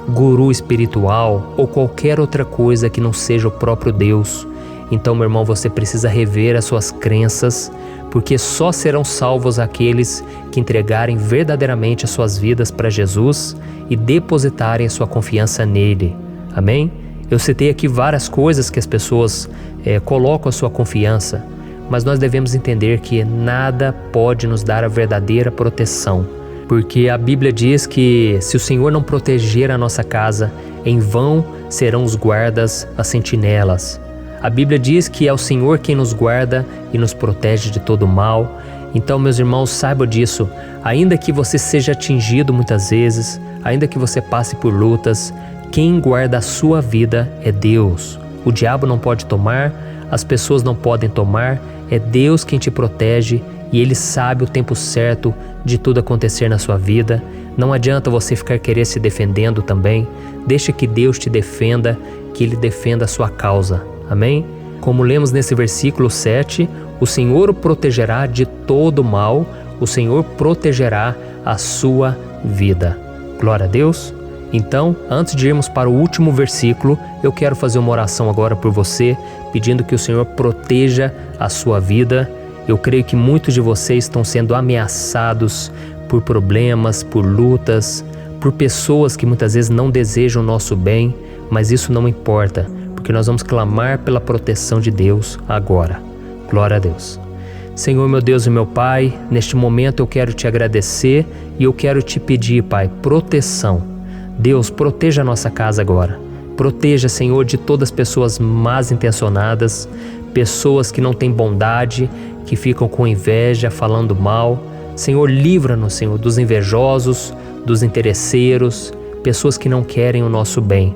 guru espiritual ou qualquer outra coisa que não seja o próprio Deus. Então, meu irmão, você precisa rever as suas crenças, porque só serão salvos aqueles que entregarem verdadeiramente as suas vidas para Jesus e depositarem a sua confiança nele. Amém? Eu citei aqui várias coisas que as pessoas colocam a sua confiança, mas nós devemos entender que nada pode nos dar a verdadeira proteção, porque a Bíblia diz que se o Senhor não proteger a nossa casa, em vão serão os guardas, as sentinelas. A Bíblia diz que é o Senhor quem nos guarda e nos protege de todo mal. Então, meus irmãos, saibam disso. Ainda que você seja atingido muitas vezes, ainda que você passe por lutas, quem guarda a sua vida é Deus. O diabo não pode tomar, as pessoas não podem tomar, é Deus quem te protege e Ele sabe o tempo certo de tudo acontecer na sua vida. Não adianta você ficar querer se defendendo também. Deixa que Deus te defenda, que Ele defenda a sua causa. Amém? Como lemos nesse versículo 7, o Senhor o protegerá de todo mal, o Senhor protegerá a sua vida. Glória a Deus. Então, antes de irmos para o último versículo, eu quero fazer uma oração agora por você, pedindo que o Senhor proteja a sua vida. Eu creio que muitos de vocês estão sendo ameaçados por problemas, por lutas, por pessoas que muitas vezes não desejam o nosso bem, mas isso não importa, porque nós vamos clamar pela proteção de Deus agora. Glória a Deus. Senhor, meu Deus e meu Pai, neste momento eu quero te agradecer e eu quero te pedir, Pai, proteção. Deus, proteja a nossa casa agora. Proteja, Senhor, de todas as pessoas más intencionadas, pessoas que não têm bondade, que ficam com inveja, falando mal. Senhor, livra-nos, Senhor, dos invejosos, dos interesseiros, pessoas que não querem o nosso bem.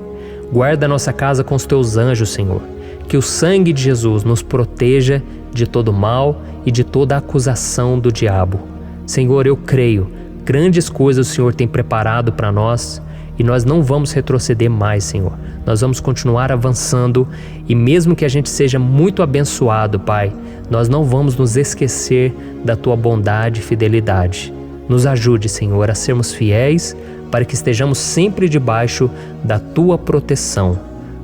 Guarda a nossa casa com os teus anjos, Senhor. Que o sangue de Jesus nos proteja de todo mal e de toda acusação do diabo. Senhor, eu creio, grandes coisas o Senhor tem preparado para nós e nós não vamos retroceder mais, Senhor. Nós vamos continuar avançando e mesmo que a gente seja muito abençoado, Pai, nós não vamos nos esquecer da Tua bondade e fidelidade. Nos ajude, Senhor, a sermos fiéis para que estejamos sempre debaixo da Tua proteção.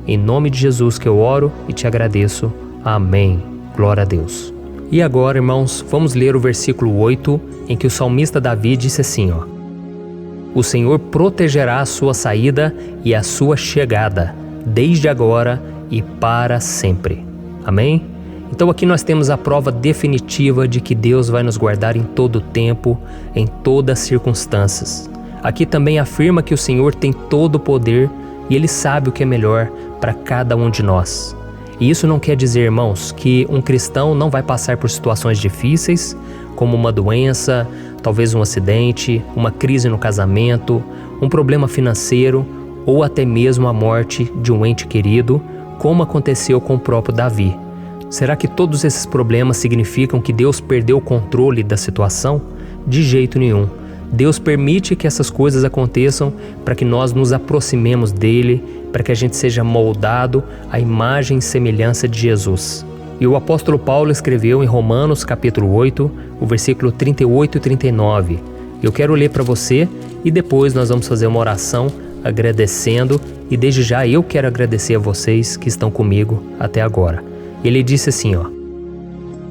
Em nome de Jesus que eu oro e te agradeço. Amém. Glória a Deus. E agora, irmãos, vamos ler o versículo 8, em que o salmista Davi disse assim, ó: O Senhor protegerá a sua saída e a sua chegada, desde agora e para sempre. Amém? Então aqui nós temos a prova definitiva de que Deus vai nos guardar em todo o tempo, em todas as circunstâncias. Aqui também afirma que o Senhor tem todo o poder e Ele sabe o que é melhor para cada um de nós. E isso não quer dizer, irmãos, que um cristão não vai passar por situações difíceis, como uma doença, talvez um acidente, uma crise no casamento, um problema financeiro ou até mesmo a morte de um ente querido, como aconteceu com o próprio Davi. Será que todos esses problemas significam que Deus perdeu o controle da situação? De jeito nenhum. Deus permite que essas coisas aconteçam para que nós nos aproximemos dele, para que a gente seja moldado à imagem e semelhança de Jesus. E o apóstolo Paulo escreveu em Romanos capítulo 8, o versículo 38 e 39. Eu quero ler para você e depois nós vamos fazer uma oração agradecendo, e desde já eu quero agradecer a vocês que estão comigo até agora. Ele disse assim, ó: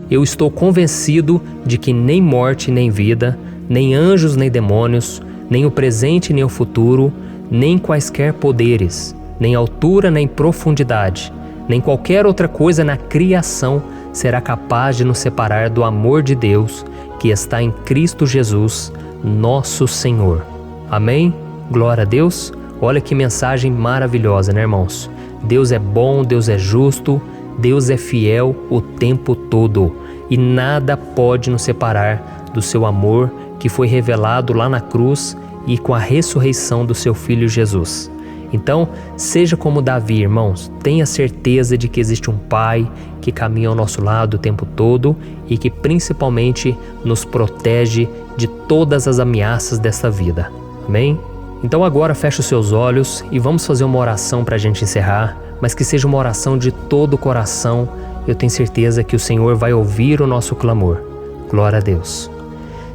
Eu estou convencido de que nem morte nem vida, nem anjos nem demônios, nem o presente nem o futuro, nem quaisquer poderes, nem altura nem profundidade, nem qualquer outra coisa na criação será capaz de nos separar do amor de Deus que está em Cristo Jesus, nosso Senhor. Amém? Glória a Deus. Olha que mensagem maravilhosa, né, irmãos? Deus é bom, Deus é justo, Deus é fiel o tempo todo e nada pode nos separar do seu amor que foi revelado lá na cruz e com a ressurreição do seu Filho Jesus. Então, seja como Davi, irmãos, tenha certeza de que existe um Pai que caminha ao nosso lado o tempo todo e que principalmente nos protege de todas as ameaças dessa vida. Amém? Então agora feche os seus olhos e vamos fazer uma oração para a gente encerrar, mas que seja uma oração de todo o coração. Eu tenho certeza que o Senhor vai ouvir o nosso clamor. Glória a Deus.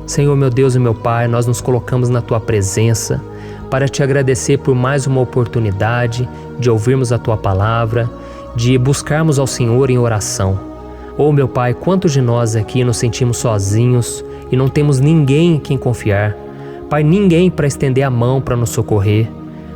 Senhor, meu Deus e meu Pai, nós nos colocamos na Tua presença para Te agradecer por mais uma oportunidade de ouvirmos a Tua palavra, de buscarmos ao Senhor em oração. Oh, meu Pai, quantos de nós aqui nos sentimos sozinhos e não temos ninguém em quem confiar. Pai, ninguém para estender a mão para nos socorrer.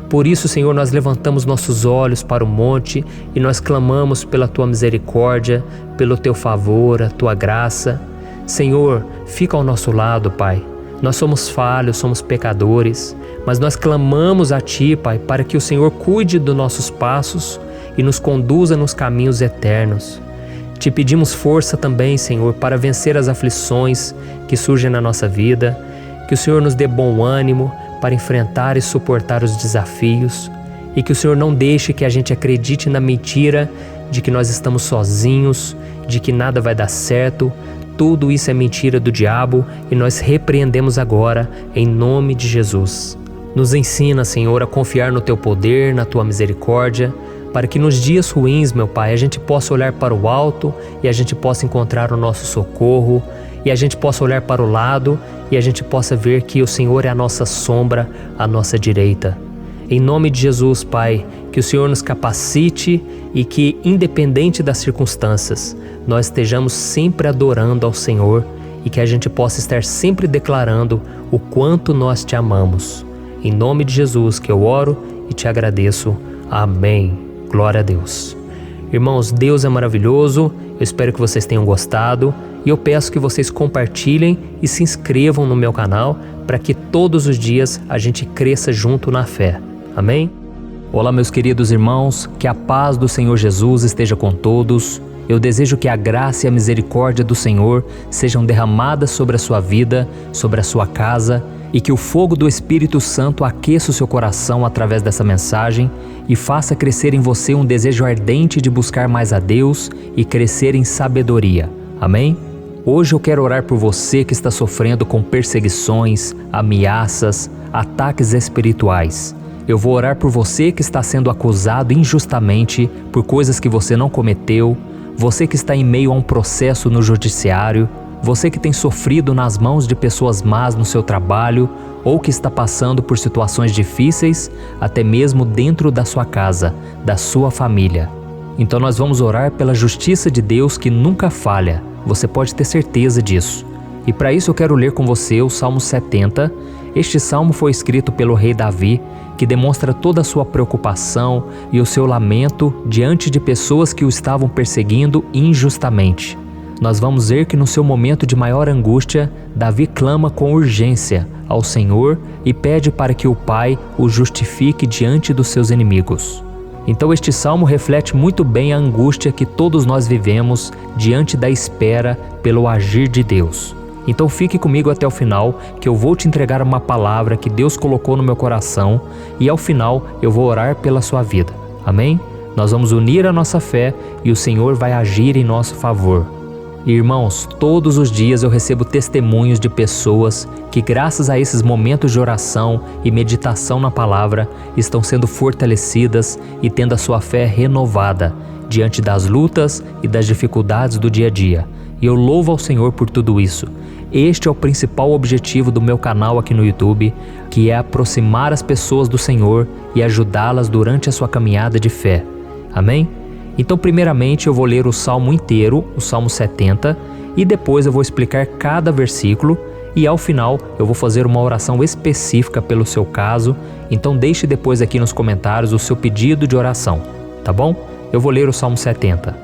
Por isso, Senhor, nós levantamos nossos olhos para o monte e nós clamamos pela Tua misericórdia, pelo Teu favor, a Tua graça. Senhor, fica ao nosso lado, Pai. Nós somos falhos, somos pecadores, mas nós clamamos a Ti, Pai, para que o Senhor cuide dos nossos passos e nos conduza nos caminhos eternos. Te pedimos força também, Senhor, para vencer as aflições que surgem na nossa vida, que o Senhor nos dê bom ânimo para enfrentar e suportar os desafios e que o Senhor não deixe que a gente acredite na mentira de que nós estamos sozinhos, de que nada vai dar certo. Tudo isso é mentira do diabo e nós repreendemos agora em nome de Jesus. Nos ensina, Senhor, a confiar no Teu poder, na Tua misericórdia, para que nos dias ruins, meu Pai, a gente possa olhar para o alto e a gente possa encontrar o nosso socorro, e a gente possa olhar para o lado e a gente possa ver que o Senhor é a nossa sombra, a nossa direita. Em nome de Jesus, Pai, que o Senhor nos capacite e que, independente das circunstâncias, nós estejamos sempre adorando ao Senhor e que a gente possa estar sempre declarando o quanto nós Te amamos. Em nome de Jesus que eu oro e Te agradeço. Amém. Glória a Deus. Irmãos, Deus é maravilhoso. Eu espero que vocês tenham gostado e eu peço que vocês compartilhem e se inscrevam no meu canal para que todos os dias a gente cresça junto na fé. Amém? Olá, meus queridos irmãos, que a paz do Senhor Jesus esteja com todos. Eu desejo que a graça e a misericórdia do Senhor sejam derramadas sobre a sua vida, sobre a sua casa, e que o fogo do Espírito Santo aqueça o seu coração através dessa mensagem e faça crescer em você um desejo ardente de buscar mais a Deus e crescer em sabedoria. Amém? Hoje eu quero orar por você que está sofrendo com perseguições, ameaças, ataques espirituais. Eu vou orar por você que está sendo acusado injustamente por coisas que você não cometeu, você que está em meio a um processo no judiciário, você que tem sofrido nas mãos de pessoas más no seu trabalho ou que está passando por situações difíceis, até mesmo dentro da sua casa, da sua família. Então nós vamos orar pela justiça de Deus que nunca falha, você pode ter certeza disso. E para isso eu quero ler com você o Salmo 70. Este salmo foi escrito pelo rei Davi, que demonstra toda a sua preocupação e o seu lamento diante de pessoas que o estavam perseguindo injustamente. Nós vamos ver que no seu momento de maior angústia, Davi clama com urgência ao Senhor e pede para que o Pai o justifique diante dos seus inimigos. Então este salmo reflete muito bem a angústia que todos nós vivemos diante da espera pelo agir de Deus. Então fique comigo até o final, que eu vou te entregar uma palavra que Deus colocou no meu coração e ao final eu vou orar pela sua vida. Amém? Nós vamos unir a nossa fé e o Senhor vai agir em nosso favor. Irmãos, todos os dias eu recebo testemunhos de pessoas que, graças a esses momentos de oração e meditação na palavra, estão sendo fortalecidas e tendo a sua fé renovada diante das lutas e das dificuldades do dia a dia. E eu louvo ao Senhor por tudo isso. Este é o principal objetivo do meu canal aqui no YouTube, que é aproximar as pessoas do Senhor e ajudá-las durante a sua caminhada de fé. Amém? Então, primeiramente, eu vou ler o Salmo inteiro, o Salmo 70, e depois eu vou explicar cada versículo e ao final eu vou fazer uma oração específica pelo seu caso. Então deixe depois aqui nos comentários o seu pedido de oração, tá bom? Eu vou ler o Salmo 70.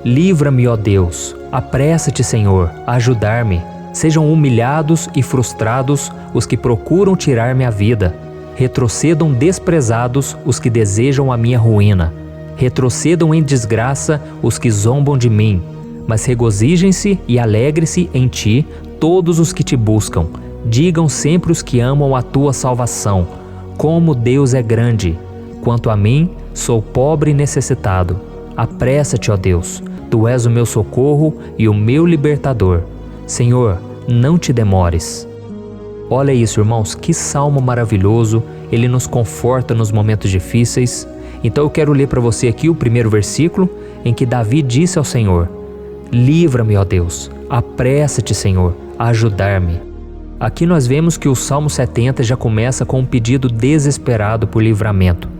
Livra-me, ó Deus, apressa-te, Senhor, a ajudar-me. Sejam humilhados e frustrados os que procuram tirar-me a vida. Retrocedam desprezados os que desejam a minha ruína. Retrocedam em desgraça os que zombam de mim. Mas regozijem-se e alegre-se em ti todos os que te buscam. Digam sempre os que amam a tua salvação: como Deus é grande! Quanto a mim, sou pobre e necessitado. Apressa-te, ó Deus, tu és o meu socorro e o meu libertador. Senhor, não te demores. Olha isso, irmãos, que salmo maravilhoso, ele nos conforta nos momentos difíceis. Então eu quero ler para você aqui o primeiro versículo, em que Davi disse ao Senhor: livra-me, ó Deus, apressa-te, Senhor, a ajudar-me. Aqui nós vemos que o Salmo 70 já começa com um pedido desesperado por livramento.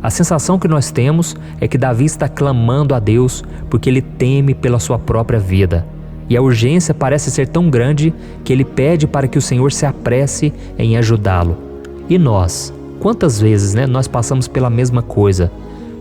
A sensação que nós temos é que Davi está clamando a Deus porque ele teme pela sua própria vida. E a urgência parece ser tão grande que ele pede para que o Senhor se apresse em ajudá-lo. E nós? Quantas vezes nós passamos pela mesma coisa?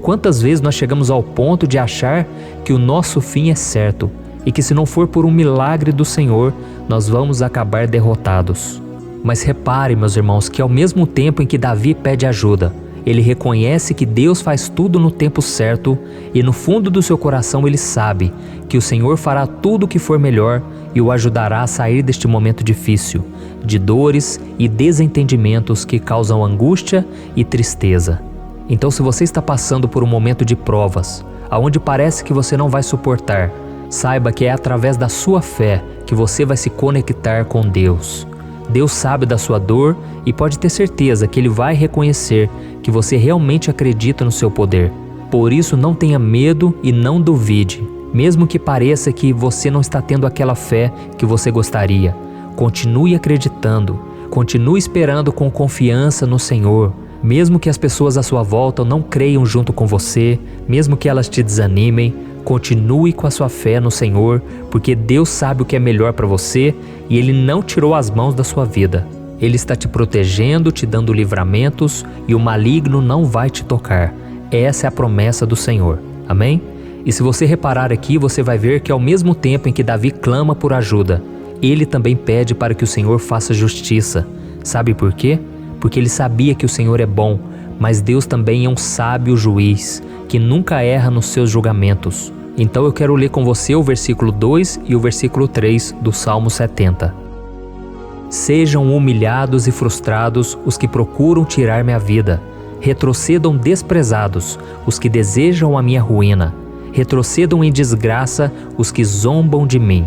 Quantas vezes nós chegamos ao ponto de achar que o nosso fim é certo e que se não for por um milagre do Senhor, nós vamos acabar derrotados? Mas repare, meus irmãos, que ao mesmo tempo em que Davi pede ajuda, ele reconhece que Deus faz tudo no tempo certo e no fundo do seu coração ele sabe que o Senhor fará tudo o que for melhor e o ajudará a sair deste momento difícil, de dores e desentendimentos que causam angústia e tristeza. Então, se você está passando por um momento de provas, aonde parece que você não vai suportar, saiba que é através da sua fé que você vai se conectar com Deus. Deus sabe da sua dor e pode ter certeza que Ele vai reconhecer que você realmente acredita no seu poder. Por isso, não tenha medo e não duvide, mesmo que pareça que você não está tendo aquela fé que você gostaria. Continue acreditando, continue esperando com confiança no Senhor. Mesmo que as pessoas à sua volta não creiam junto com você, mesmo que elas te desanimem, continue com a sua fé no Senhor, porque Deus sabe o que é melhor para você e Ele não tirou as mãos da sua vida. Ele está te protegendo, te dando livramentos e o maligno não vai te tocar. Essa é a promessa do Senhor. Amém? E se você reparar aqui, você vai ver que ao mesmo tempo em que Davi clama por ajuda, ele também pede para que o Senhor faça justiça. Sabe por quê? Porque ele sabia que o Senhor é bom, mas Deus também é um sábio juiz, que nunca erra nos seus julgamentos. Então eu quero ler com você o versículo 2 e o versículo 3 do Salmo 70. Sejam humilhados e frustrados os que procuram tirar-me a vida. Retrocedam desprezados os que desejam a minha ruína. Retrocedam em desgraça os que zombam de mim.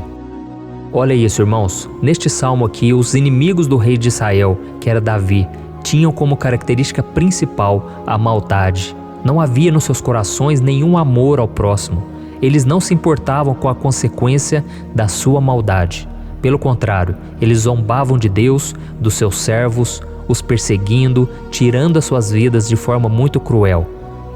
Olha isso, irmãos. Neste salmo aqui, os inimigos do rei de Israel, que era Davi, tinham como característica principal a maldade. Não havia nos seus corações nenhum amor ao próximo. Eles não se importavam com a consequência da sua maldade. Pelo contrário, eles zombavam de Deus, dos seus servos, os perseguindo, tirando as suas vidas de forma muito cruel.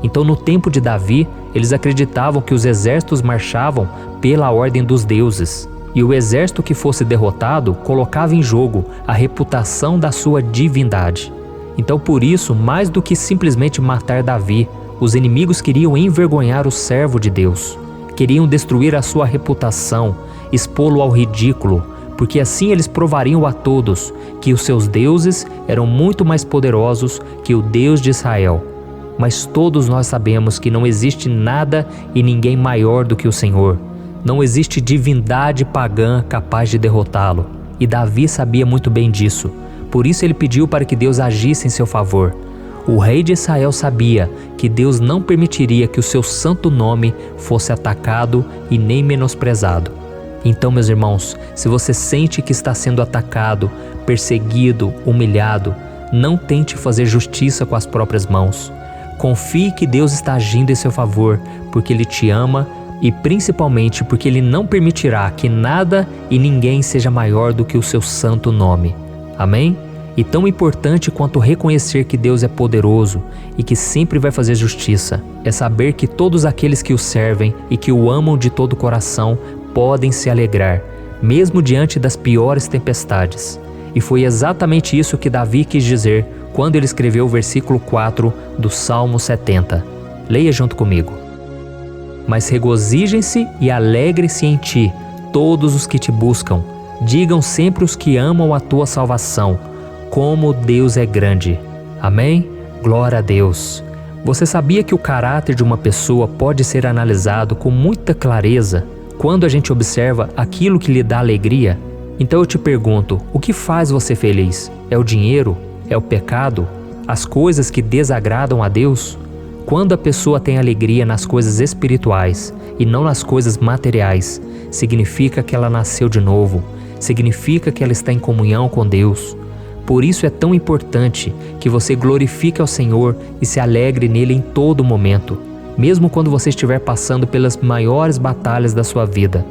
Então, no tempo de Davi, eles acreditavam que os exércitos marchavam pela ordem dos deuses. E o exército que fosse derrotado colocava em jogo a reputação da sua divindade. Então, por isso, mais do que simplesmente matar Davi, os inimigos queriam envergonhar o servo de Deus. Queriam destruir a sua reputação, expô-lo ao ridículo, porque assim eles provariam a todos que os seus deuses eram muito mais poderosos que o Deus de Israel. Mas todos nós sabemos que não existe nada e ninguém maior do que o Senhor. Não existe divindade pagã capaz de derrotá-lo. E Davi sabia muito bem disso. Por isso ele pediu para que Deus agisse em seu favor. O rei de Israel sabia que Deus não permitiria que o seu santo nome fosse atacado e nem menosprezado. Então, meus irmãos, se você sente que está sendo atacado, perseguido, humilhado, não tente fazer justiça com as próprias mãos. Confie que Deus está agindo em seu favor, porque Ele te ama e principalmente porque Ele não permitirá que nada e ninguém seja maior do que o seu santo nome. Amém? E tão importante quanto reconhecer que Deus é poderoso e que sempre vai fazer justiça, é saber que todos aqueles que o servem e que o amam de todo o coração podem se alegrar, mesmo diante das piores tempestades. E foi exatamente isso que Davi quis dizer quando ele escreveu o versículo 4 do Salmo 70. Leia junto comigo. Mas regozijem-se e alegrem-se em ti todos os que te buscam. Digam sempre os que amam a tua salvação, como Deus é grande. Amém? Glória a Deus. Você sabia que o caráter de uma pessoa pode ser analisado com muita clareza quando a gente observa aquilo que lhe dá alegria? Então eu te pergunto, o que faz você feliz? É o dinheiro? É o pecado? As coisas que desagradam a Deus? Quando a pessoa tem alegria nas coisas espirituais e não nas coisas materiais, significa que ela nasceu de novo, significa que ela está em comunhão com Deus. Por isso é tão importante que você glorifique ao Senhor e se alegre nele em todo momento, mesmo quando você estiver passando pelas maiores batalhas da sua vida.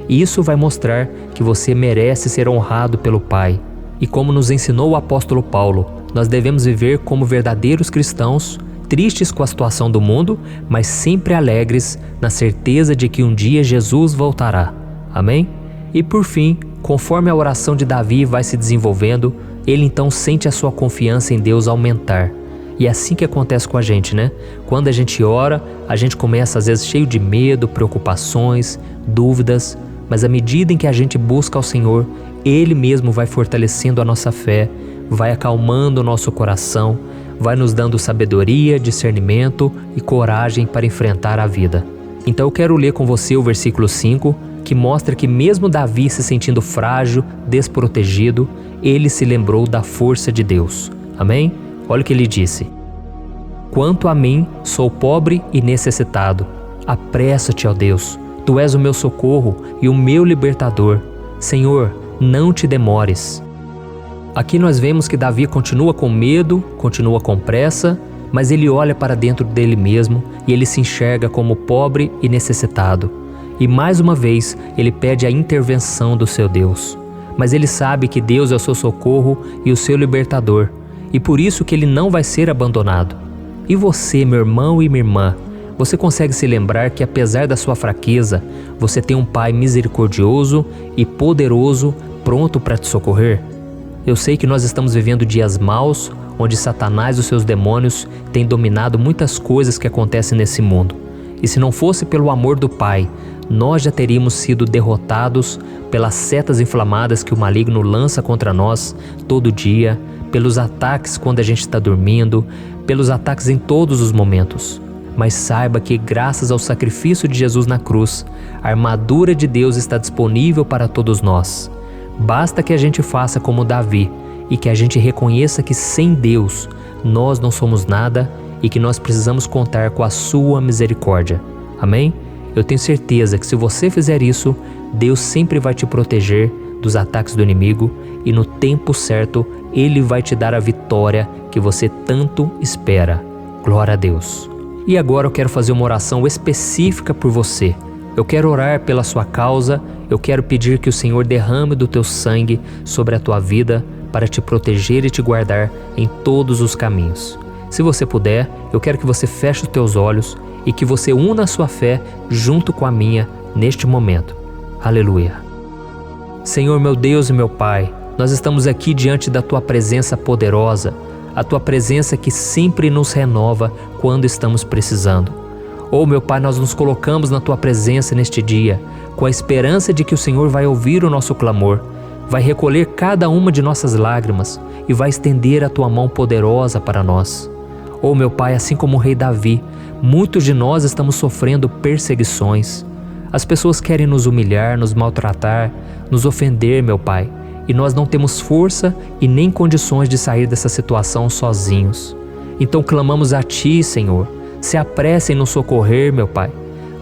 Isso vai mostrar que você merece ser honrado pelo Pai. E como nos ensinou o apóstolo Paulo, nós devemos viver como verdadeiros cristãos, tristes com a situação do mundo, mas sempre alegres na certeza de que um dia Jesus voltará. Amém? E por fim, conforme a oração de Davi vai se desenvolvendo, ele então sente a sua confiança em Deus aumentar. E é assim que acontece com a gente, né? Quando a gente ora, a gente começa às vezes cheio de medo, preocupações, dúvidas, mas à medida em que a gente busca ao Senhor, Ele mesmo vai fortalecendo a nossa fé, vai acalmando o nosso coração, vai nos dando sabedoria, discernimento e coragem para enfrentar a vida. Então eu quero ler com você o versículo 5, que mostra que mesmo Davi se sentindo frágil, desprotegido, ele se lembrou da força de Deus. Amém? Olha o que ele disse. Quanto a mim, sou pobre e necessitado. Apressa-te, ó Deus. Tu és o meu socorro e o meu libertador. Senhor, não te demores. Aqui nós vemos que Davi continua com medo, continua com pressa, mas ele olha para dentro dele mesmo e ele se enxerga como pobre e necessitado. E mais uma vez ele pede a intervenção do seu Deus. Mas ele sabe que Deus é o seu socorro e o seu libertador, e por isso que ele não vai ser abandonado. E você, meu irmão e minha irmã, você consegue se lembrar que apesar da sua fraqueza, você tem um Pai misericordioso e poderoso pronto para te socorrer? Eu sei que nós estamos vivendo dias maus, onde Satanás e os seus demônios têm dominado muitas coisas que acontecem nesse mundo. E se não fosse pelo amor do Pai, nós já teríamos sido derrotados pelas setas inflamadas que o maligno lança contra nós todo dia, pelos ataques quando a gente está dormindo, pelos ataques em todos os momentos. Mas saiba que graças ao sacrifício de Jesus na cruz, a armadura de Deus está disponível para todos nós. Basta que a gente faça como Davi e que a gente reconheça que sem Deus nós não somos nada e que nós precisamos contar com a sua misericórdia. Amém? Eu tenho certeza que se você fizer isso, Deus sempre vai te proteger dos ataques do inimigo e no tempo certo Ele vai te dar a vitória que você tanto espera. Glória a Deus. E agora eu quero fazer uma oração específica por você. Eu quero orar pela sua causa, eu quero pedir que o Senhor derrame do teu sangue sobre a tua vida para te proteger e te guardar em todos os caminhos. Se você puder, eu quero que você feche os teus olhos e que você una a sua fé junto com a minha neste momento. Aleluia. Senhor meu Deus e meu Pai, nós estamos aqui diante da Tua presença poderosa, a Tua presença que sempre nos renova quando estamos precisando. Oh meu Pai, nós nos colocamos na Tua presença neste dia, com a esperança de que o Senhor vai ouvir o nosso clamor, vai recolher cada uma de nossas lágrimas e vai estender a Tua mão poderosa para nós. Oh meu Pai, assim como o rei Davi, muitos de nós estamos sofrendo perseguições. As pessoas querem nos humilhar, nos maltratar, nos ofender, meu Pai, e nós não temos força e nem condições de sair dessa situação sozinhos. Então clamamos a Ti, Senhor, se apresse em nos socorrer, meu Pai.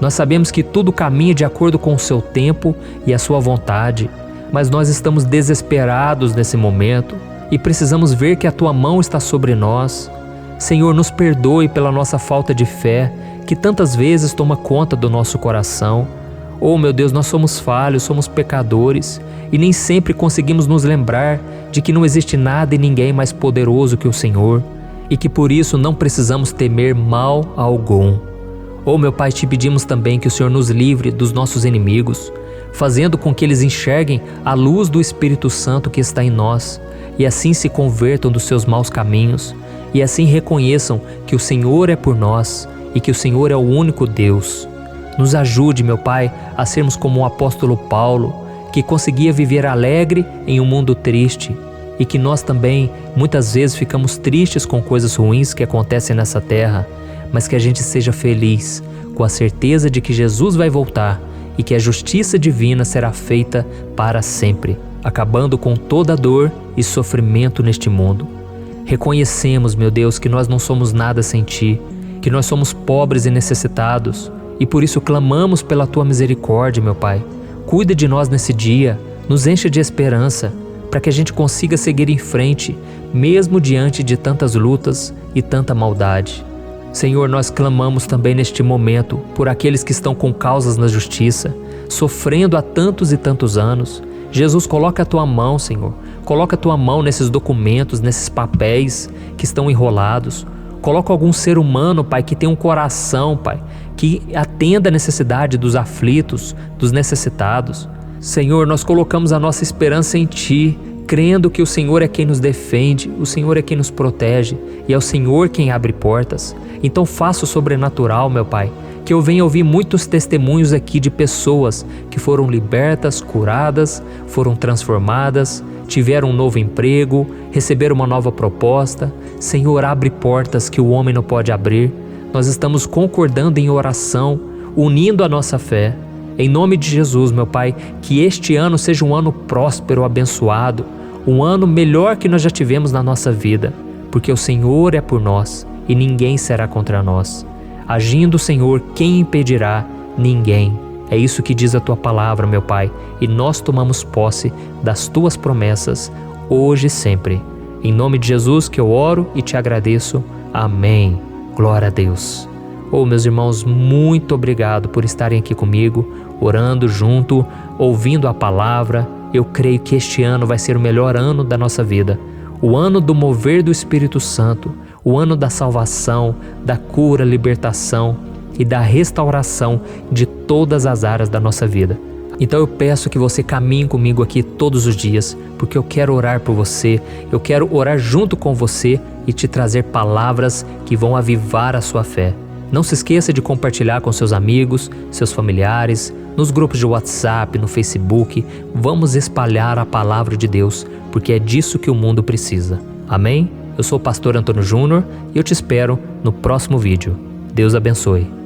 Nós sabemos que tudo caminha de acordo com o Seu tempo e a Sua vontade, mas nós estamos desesperados nesse momento e precisamos ver que a Tua mão está sobre nós. Senhor, nos perdoe pela nossa falta de fé, que tantas vezes toma conta do nosso coração. Oh meu Deus, nós somos falhos, somos pecadores e nem sempre conseguimos nos lembrar de que não existe nada e ninguém mais poderoso que o Senhor e que por isso não precisamos temer mal algum. Oh meu Pai, te pedimos também que o Senhor nos livre dos nossos inimigos, fazendo com que eles enxerguem a luz do Espírito Santo que está em nós e assim se convertam dos seus maus caminhos e assim reconheçam que o Senhor é por nós e que o Senhor é o único Deus. Nos ajude, meu Pai, a sermos como o apóstolo Paulo, que conseguia viver alegre em um mundo triste, e que nós também muitas vezes ficamos tristes com coisas ruins que acontecem nessa terra, mas que a gente seja feliz com a certeza de que Jesus vai voltar e que a justiça divina será feita para sempre, acabando com toda dor e sofrimento neste mundo. Reconhecemos, meu Deus, que nós não somos nada sem Ti, que nós somos pobres e necessitados, e por isso clamamos pela Tua misericórdia, meu Pai. Cuida de nós nesse dia, nos enche de esperança, para que a gente consiga seguir em frente, mesmo diante de tantas lutas e tanta maldade. Senhor, nós clamamos também neste momento por aqueles que estão com causas na justiça, sofrendo há tantos e tantos anos. Jesus, coloca a Tua mão, Senhor. Coloca a Tua mão nesses documentos, nesses papéis que estão enrolados. Coloca algum ser humano, Pai, que tem um coração, Pai, que atenda a necessidade dos aflitos, dos necessitados. Senhor, nós colocamos a nossa esperança em Ti, crendo que o Senhor é quem nos defende, o Senhor é quem nos protege e é o Senhor quem abre portas. Então faça o sobrenatural, meu Pai, que eu venha ouvir muitos testemunhos aqui de pessoas que foram libertas, curadas, foram transformadas, tiveram um novo emprego, receberam uma nova proposta. Senhor, abre portas que o homem não pode abrir. Nós estamos concordando em oração, unindo a nossa fé. Em nome de Jesus, meu Pai, que este ano seja um ano próspero, abençoado, um ano melhor que nós já tivemos na nossa vida, porque o Senhor é por nós e ninguém será contra nós. Agindo o Senhor, quem impedirá? Ninguém. É isso que diz a Tua palavra, meu Pai, e nós tomamos posse das Tuas promessas, hoje e sempre. Em nome de Jesus que eu oro e te agradeço. Amém. Glória a Deus. Meus irmãos, muito obrigado por estarem aqui comigo, orando junto, ouvindo a palavra. Eu creio que este ano vai ser o melhor ano da nossa vida. O ano do mover do Espírito Santo, o ano da salvação, da cura, libertação e da restauração de todas as áreas da nossa vida. Então eu peço que você caminhe comigo aqui todos os dias, porque eu quero orar por você, eu quero orar junto com você e te trazer palavras que vão avivar a sua fé. Não se esqueça de compartilhar com seus amigos, seus familiares, nos grupos de WhatsApp, no Facebook. Vamos espalhar a palavra de Deus, porque é disso que o mundo precisa. Amém? Eu sou o pastor Antônio Júnior e eu te espero no próximo vídeo. Deus abençoe.